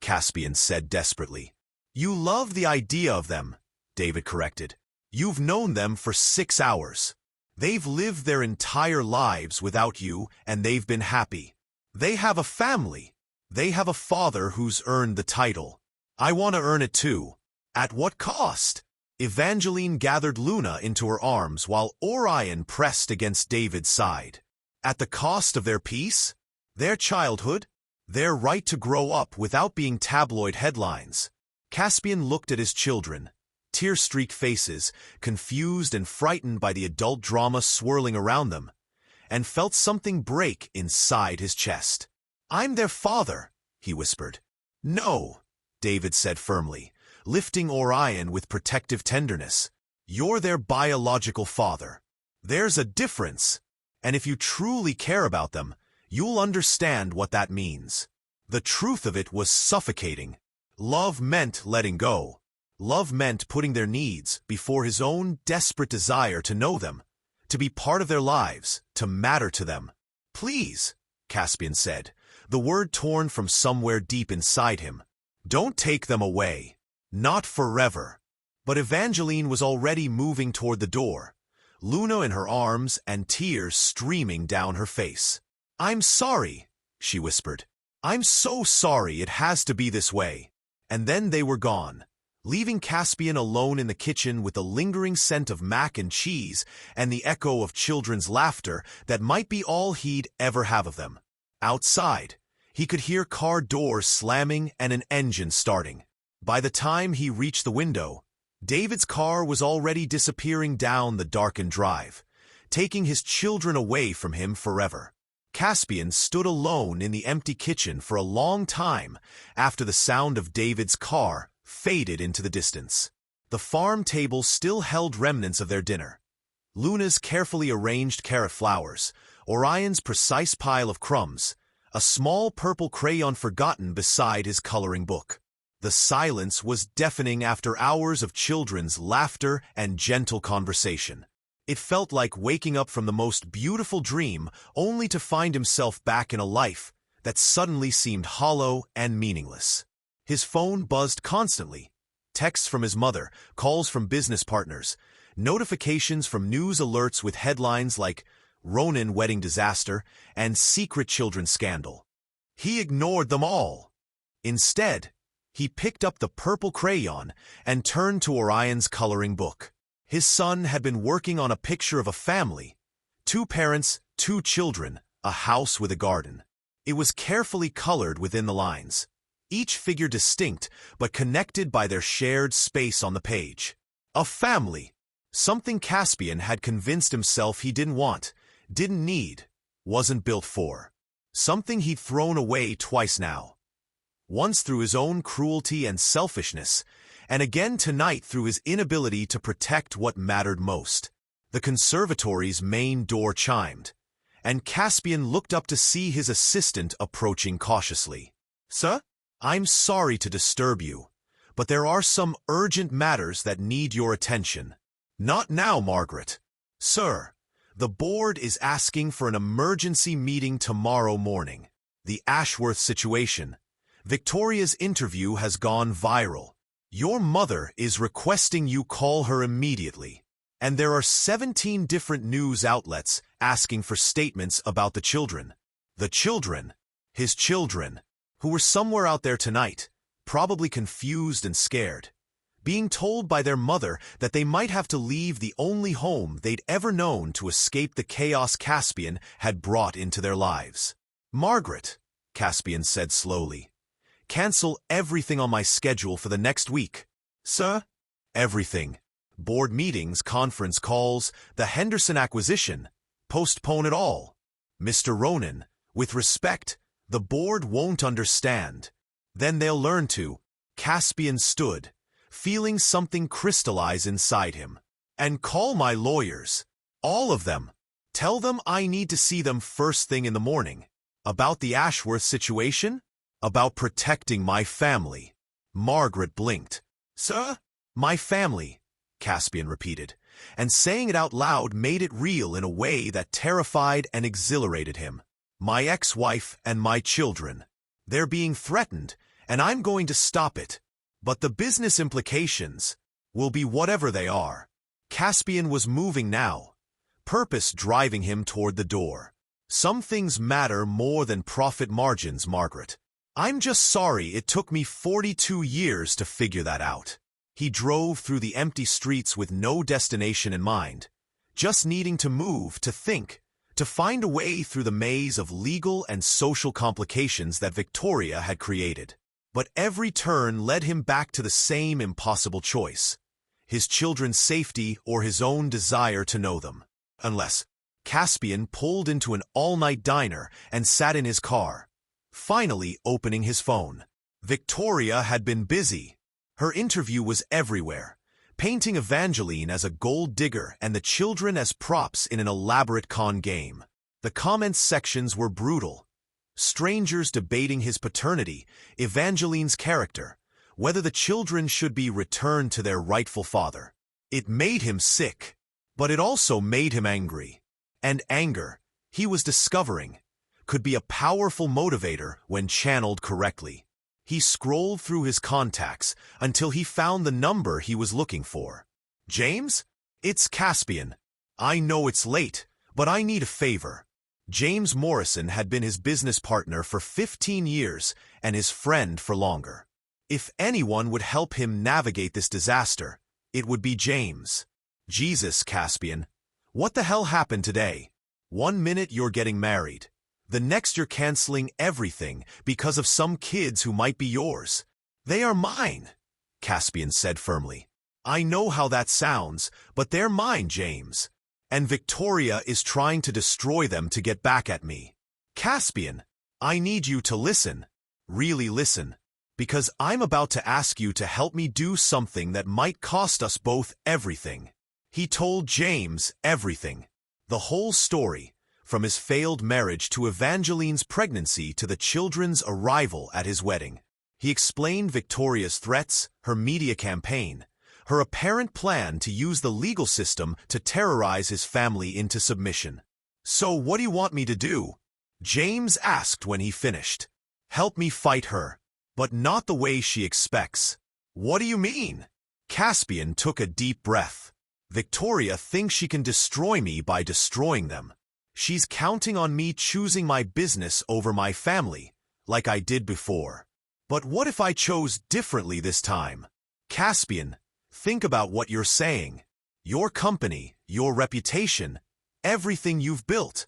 Caspian said desperately. "You love the idea of them," David corrected. "You've known them for 6 hours. They've lived their entire lives without you, and they've been happy. They have a family. They have a father who's earned the title. I want to earn it too. At what cost?" Evangeline gathered Luna into her arms while Orion pressed against David's side. "At the cost of their peace? Their childhood? Their right to grow up without being tabloid headlines?" Caspian looked at his children, tear-streaked faces, confused and frightened by the adult drama swirling around them, and felt something break inside his chest. "I'm their father," he whispered. "No," David said firmly, lifting Orion with protective tenderness. "You're their biological father. There's a difference, and if you truly care about them, you'll understand what that means." The truth of it was suffocating. Love meant letting go. Love meant putting their needs before his own desperate desire to know them, to be part of their lives, to matter to them. "Please," Caspian said, the word torn from somewhere deep inside him. "Don't take them away. Not forever." But Evangeline was already moving toward the door, Luna in her arms and tears streaming down her face. "I'm sorry," she whispered. "I'm so sorry it has to be this way." And then they were gone, leaving Caspian alone in the kitchen with the lingering scent of mac and cheese and the echo of children's laughter that might be all he'd ever have of them. Outside, he could hear car doors slamming and an engine starting. By the time he reached the window, David's car was already disappearing down the darkened drive, taking his children away from him forever. Caspian stood alone in the empty kitchen for a long time after the sound of David's car faded into the distance. The farm table still held remnants of their dinner. Luna's carefully arranged carrot flowers, Orion's precise pile of crumbs, a small purple crayon forgotten beside his coloring book. The silence was deafening after hours of children's laughter and gentle conversation. It felt like waking up from the most beautiful dream only to find himself back in a life that suddenly seemed hollow and meaningless. His phone buzzed constantly. Texts from his mother, calls from business partners, notifications from news alerts with headlines like Ronin wedding disaster and secret children scandal. He ignored them all. Instead, he picked up the purple crayon and turned to Orion's coloring book. His son had been working on a picture of a family, 2 parents, 2 children, a house with a garden. It was carefully colored within the lines, each figure distinct but connected by their shared space on the page. A family, something Caspian had convinced himself he didn't want, didn't need, wasn't built for. Something he'd thrown away twice now. Once through his own cruelty and selfishness, and again tonight through his inability to protect what mattered most. The conservatory's main door chimed, and Caspian looked up to see his assistant approaching cautiously. "Sir? I'm sorry to disturb you, but there are some urgent matters that need your attention." "Not now, Margaret." "Sir, the board is asking for an emergency meeting tomorrow morning. The Ashworth situation. Victoria's interview has gone viral. Your mother is requesting you call her immediately. And there are 17 different news outlets asking for statements about the children." The children, his children, who were somewhere out there tonight, probably confused and scared, being told by their mother that they might have to leave the only home they'd ever known to escape the chaos Caspian had brought into their lives. "Margaret," Caspian said slowly, "cancel everything on my schedule for the next week." "Sir?" "Everything. Board meetings, conference calls, the Henderson acquisition. Postpone it all. Mr. Ronin, with respect, the board won't understand. Then they'll learn to." Caspian stood, feeling something crystallize inside him. "And call my lawyers. All of them. Tell them I need to see them first thing in the morning. About the Ashworth situation? About protecting my family." Margaret blinked. "Sir?" "My family," Caspian repeated, and saying it out loud made it real in a way that terrified and exhilarated him. "My ex-wife and my children. They're being threatened, and I'm going to stop it. But the business implications will be whatever they are." Caspian was moving now, purpose driving him toward the door. "Some things matter more than profit margins, Margaret. I'm just sorry it took me 42 years to figure that out." He drove through the empty streets with no destination in mind, just needing to move, to think, to find a way through the maze of legal and social complications that Victoria had created. But every turn led him back to the same impossible choice: his children's safety or his own desire to know them. Unless Caspian pulled into an all-night diner and sat in his car, finally opening his phone. Victoria had been busy. Her interview was everywhere, painting Evangeline as a gold digger and the children as props in an elaborate con game. The comments sections were brutal. Strangers debating his paternity, Evangeline's character, whether the children should be returned to their rightful father. It made him sick, but it also made him angry. And anger, he was discovering, could be a powerful motivator when channeled correctly. He scrolled through his contacts until he found the number he was looking for. "James? It's Caspian. I know it's late, but I need a favor." James Morrison had been his business partner for 15 years and his friend for longer. If anyone would help him navigate this disaster, it would be James. "Jesus, Caspian. What the hell happened today? One minute you're getting married. The next you're canceling everything because of some kids who might be yours." "They are mine," Caspian said firmly. "I know how that sounds, but they're mine, James. And Victoria is trying to destroy them to get back at me." "Caspian, I need you to listen. Really listen. Because I'm about to ask you to help me do something that might cost us both everything." He told James everything. The whole story, from his failed marriage to Evangeline's pregnancy to the children's arrival at his wedding. He explained Victoria's threats, her media campaign, her apparent plan to use the legal system to terrorize his family into submission. "So what do you want me to do?" James asked when he finished. "Help me fight her, but not the way she expects." "What do you mean?" Caspian took a deep breath. "Victoria thinks she can destroy me by destroying them. She's counting on me choosing my business over my family, like I did before. But what if I chose differently this time?" "Caspian, think about what you're saying. Your company, your reputation, everything you've built.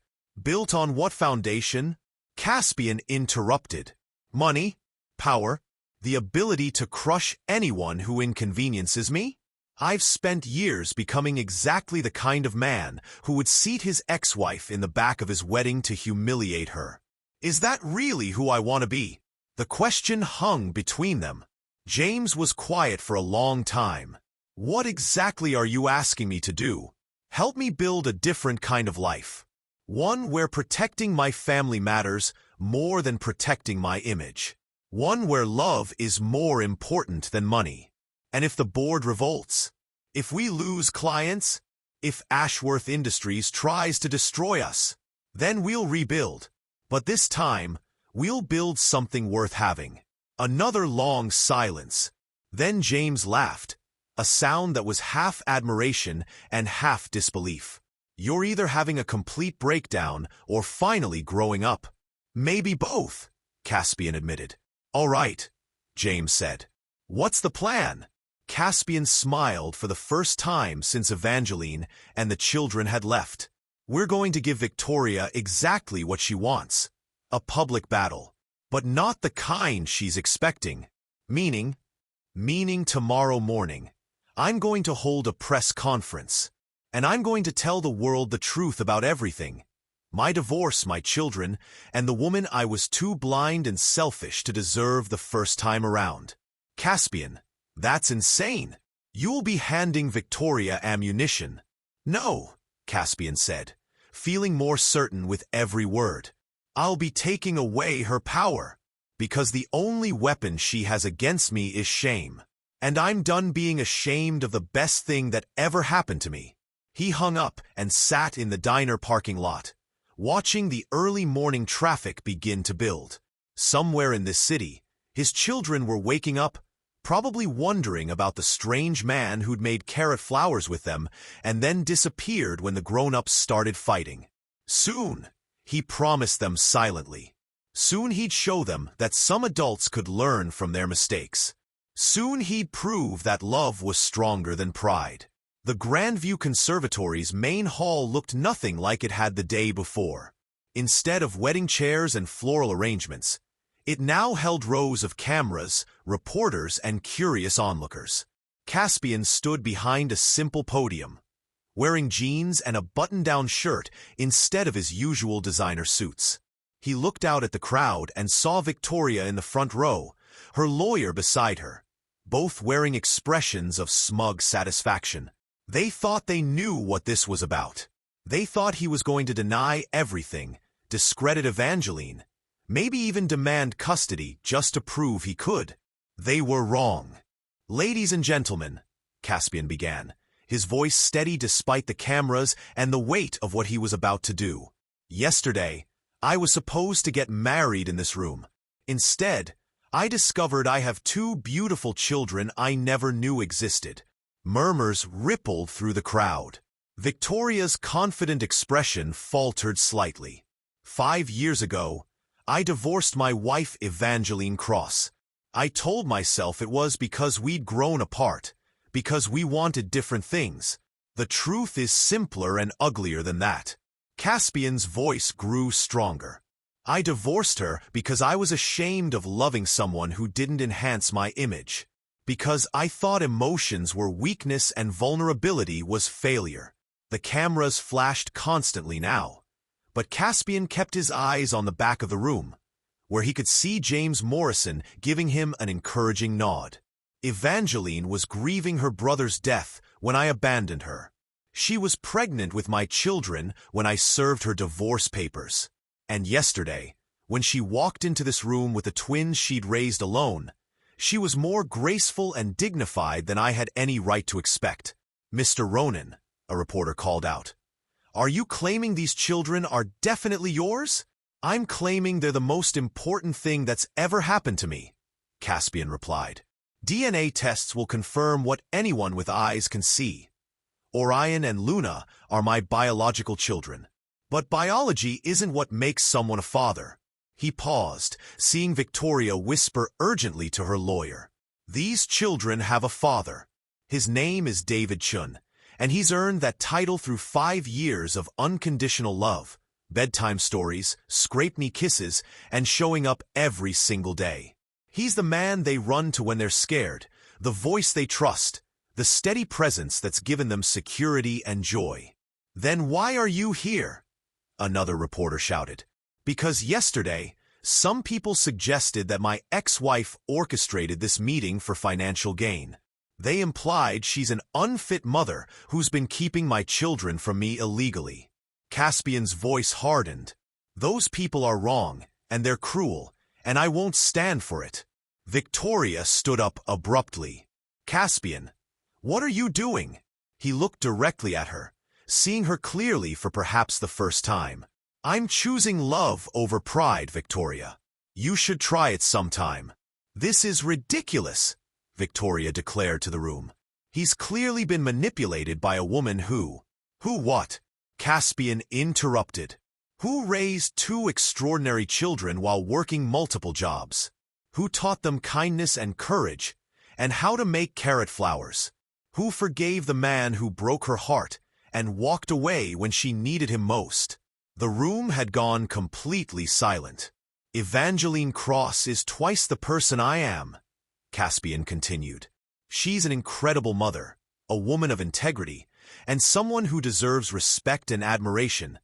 Built on what foundation?" Caspian interrupted. "Money, power, the ability to crush anyone who inconveniences me? I've spent years becoming exactly the kind of man who would seat his ex-wife in the back of his wedding to humiliate her. Is that really who I want to be?" The question hung between them. James was quiet for a long time. "What exactly are you asking me to do?" "Help me build a different kind of life. One where protecting my family matters more than protecting my image. One where love is more important than money. And if the board revolts, if we lose clients, if Ashworth Industries tries to destroy us, then we'll rebuild. But this time, we'll build something worth having." Another long silence. Then James laughed, a sound that was half admiration and half disbelief. "You're either having a complete breakdown or finally growing up." "Maybe both," Caspian admitted. "All right," James said. "What's the plan?" Caspian smiled for the first time since Evangeline and the children had left. "We're going to give Victoria exactly what she wants. A public battle. But not the kind she's expecting. Meaning tomorrow morning, I'm going to hold a press conference. And I'm going to tell the world the truth about everything. My divorce, my children, and the woman I was too blind and selfish to deserve the first time around." "Caspian, that's insane. You'll be handing Victoria ammunition." "No," Caspian said, feeling more certain with every word. "I'll be taking away her power, because the only weapon she has against me is shame. And I'm done being ashamed of the best thing that ever happened to me." He hung up and sat in the diner parking lot, watching the early morning traffic begin to build. Somewhere in this city, his children were waking up, probably wondering about the strange man who'd made carrot flowers with them and then disappeared when the grown-ups started fighting. Soon, he promised them silently. Soon he'd show them that some adults could learn from their mistakes. Soon he'd prove that love was stronger than pride. The Grandview Conservatory's main hall looked nothing like it had the day before. Instead of wedding chairs and floral arrangements, it now held rows of cameras, reporters, and curious onlookers. Caspian stood behind a simple podium, wearing jeans and a button-down shirt instead of his usual designer suits. He looked out at the crowd and saw Victoria in the front row, her lawyer beside her, both wearing expressions of smug satisfaction. They thought they knew what this was about. They thought he was going to deny everything, discredit Evangeline, maybe even demand custody just to prove he could. They were wrong. "Ladies and gentlemen," Caspian began, his voice steady despite the cameras and the weight of what he was about to do. "Yesterday, I was supposed to get married in this room. Instead, I discovered I have two beautiful children I never knew existed." Murmurs rippled through the crowd. Victoria's confident expression faltered slightly. 5 years ago, I divorced my wife Evangeline Cross. I told myself it was because we'd grown apart, because we wanted different things. The truth is simpler and uglier than that. Caspian's voice grew stronger. I divorced her because I was ashamed of loving someone who didn't enhance my image. Because I thought emotions were weakness and vulnerability was failure. The cameras flashed constantly now, but Caspian kept his eyes on the back of the room, where he could see James Morrison giving him an encouraging nod. Evangeline was grieving her brother's death when I abandoned her. She was pregnant with my children when I served her divorce papers. And yesterday, when she walked into this room with the twins she'd raised alone, she was more graceful and dignified than I had any right to expect. Mr. Ronan, a reporter called out, are you claiming these children are definitely yours? I'm claiming they're the most important thing that's ever happened to me, Caspian replied. DNA tests will confirm what anyone with eyes can see. Orion and Luna are my biological children. But biology isn't what makes someone a father. He paused, seeing Victoria whisper urgently to her lawyer. These children have a father. His name is David Chun, and he's earned that title through 5 years of unconditional love, bedtime stories, scrape-knee kisses, and showing up every single day. He's the man they run to when they're scared, the voice they trust, the steady presence that's given them security and joy. Then why are you here? Another reporter shouted. Because yesterday, some people suggested that my ex-wife orchestrated this meeting for financial gain. They implied she's an unfit mother who's been keeping my children from me illegally. Caspian's voice hardened. Those people are wrong, and they're cruel, and I won't stand for it. Victoria stood up abruptly. Caspian, what are you doing? He looked directly at her, seeing her clearly for perhaps the first time. I'm choosing love over pride, Victoria. You should try it sometime. This is ridiculous, Victoria declared to the room. He's clearly been manipulated by a woman who... Who what? Caspian interrupted. Who raised 2 extraordinary children while working multiple jobs? Who taught them kindness and courage, and how to make carrot flowers? Who forgave the man who broke her heart and walked away when she needed him most? The room had gone completely silent. Evangeline Cross is twice the person I am, Caspian continued. She's an incredible mother, a woman of integrity, and someone who deserves respect and admiration,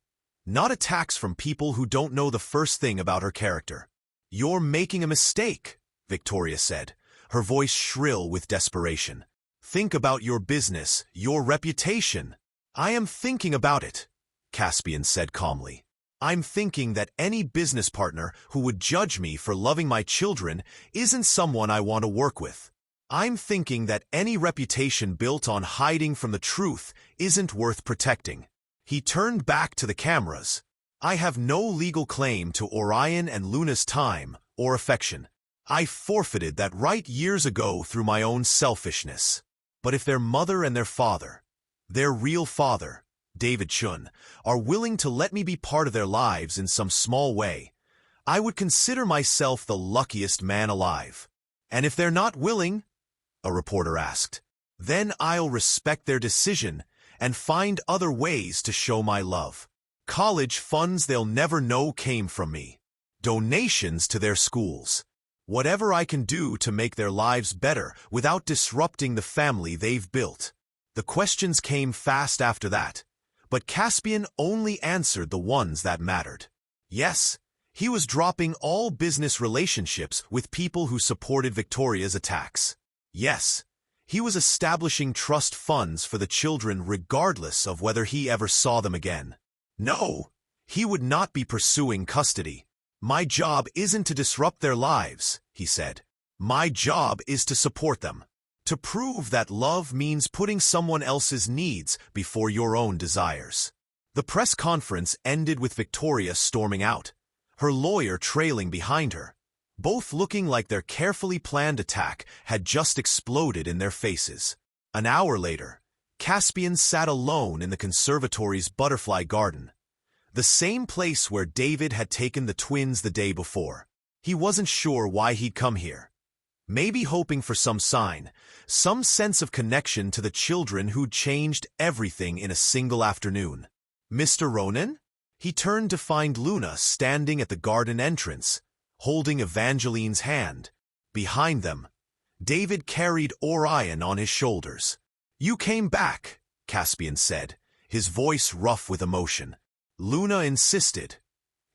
not attacks from people who don't know the first thing about her character. You're making a mistake, Victoria said, her voice shrill with desperation. Think about your business, your reputation. I am thinking about it, Caspian said calmly. I'm thinking that any business partner who would judge me for loving my children isn't someone I want to work with. I'm thinking that any reputation built on hiding from the truth isn't worth protecting. He turned back to the cameras. I have no legal claim to Orion and Luna's time or affection. I forfeited that right years ago through my own selfishness. But if their mother and their father, their real father, David Chun, are willing to let me be part of their lives in some small way, I would consider myself the luckiest man alive. And if they're not willing, a reporter asked, then I'll respect their decision and find other ways to show my love. College funds they'll never know came from me. Donations to their schools. Whatever I can do to make their lives better without disrupting the family they've built. The questions came fast after that, but Caspian only answered the ones that mattered. Yes, he was dropping all business relationships with people who supported Victoria's attacks. Yes, he was establishing trust funds for the children regardless of whether he ever saw them again. No, he would not be pursuing custody. My job isn't to disrupt their lives, he said. My job is to support them. To prove that love means putting someone else's needs before your own desires. The press conference ended with Victoria storming out, her lawyer trailing behind her, both looking like their carefully planned attack had just exploded in their faces. An hour later, Caspian sat alone in the conservatory's butterfly garden, the same place where David had taken the twins the day before. He wasn't sure why he'd come here. Maybe hoping for some sign, some sense of connection to the children who'd changed everything in a single afternoon. Mr. Ronan? He turned to find Luna standing at the garden entrance, holding Evangeline's hand. Behind them, David carried Orion on his shoulders. You came back, Caspian said, his voice rough with emotion. Luna insisted.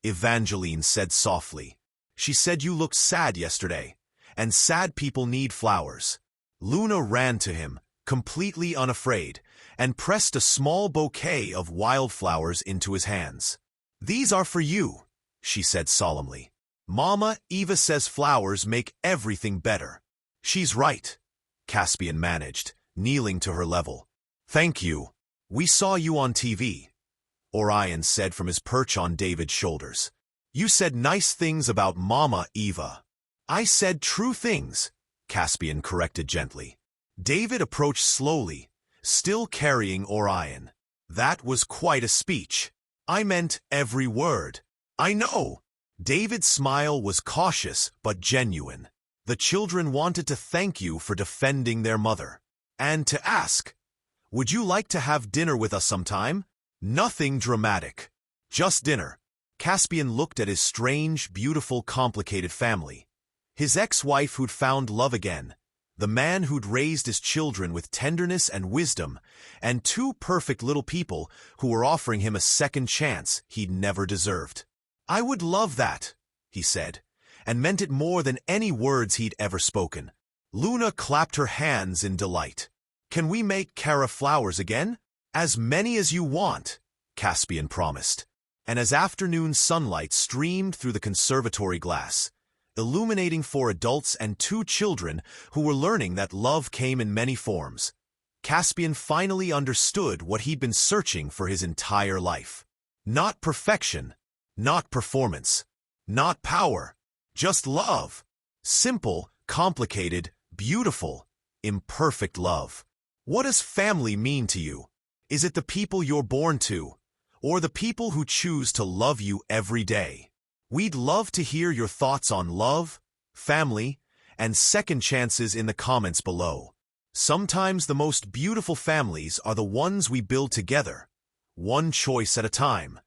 Evangeline said softly. She said you looked sad yesterday, and sad people need flowers. Luna ran to him, completely unafraid, and pressed a small bouquet of wildflowers into his hands. "These are for you," she said solemnly. "Mama Eva says flowers make everything better." "She's right," Caspian managed, kneeling to her level. "Thank you. We saw you on TV," Orion said from his perch on David's shoulders. "You said nice things about Mama Eva." "I said true things," Caspian corrected gently. David approached slowly, still carrying Orion. "That was quite a speech. I meant every word." "I know." David's smile was cautious but genuine. "The children wanted to thank you for defending their mother. And to ask, would you like to have dinner with us sometime? Nothing dramatic. Just dinner." Caspian looked at his strange, beautiful, complicated family. His ex-wife who'd found love again, the man who'd raised his children with tenderness and wisdom, and two perfect little people who were offering him a second chance he'd never deserved. "I would love that," he said, and meant it more than any words he'd ever spoken. Luna clapped her hands in delight. "Can we make Kara flowers again?" "As many as you want," Caspian promised. And as afternoon sunlight streamed through the conservatory glass, illuminating 4 adults and 2 children who were learning that love came in many forms, Caspian finally understood what he'd been searching for his entire life. Not perfection, not performance, not power, just love. Simple, complicated, beautiful, imperfect love. What does family mean to you? Is it the people you're born to, or the people who choose to love you every day? We'd love to hear your thoughts on love, family, and second chances in the comments below. Sometimes the most beautiful families are the ones we build together, one choice at a time.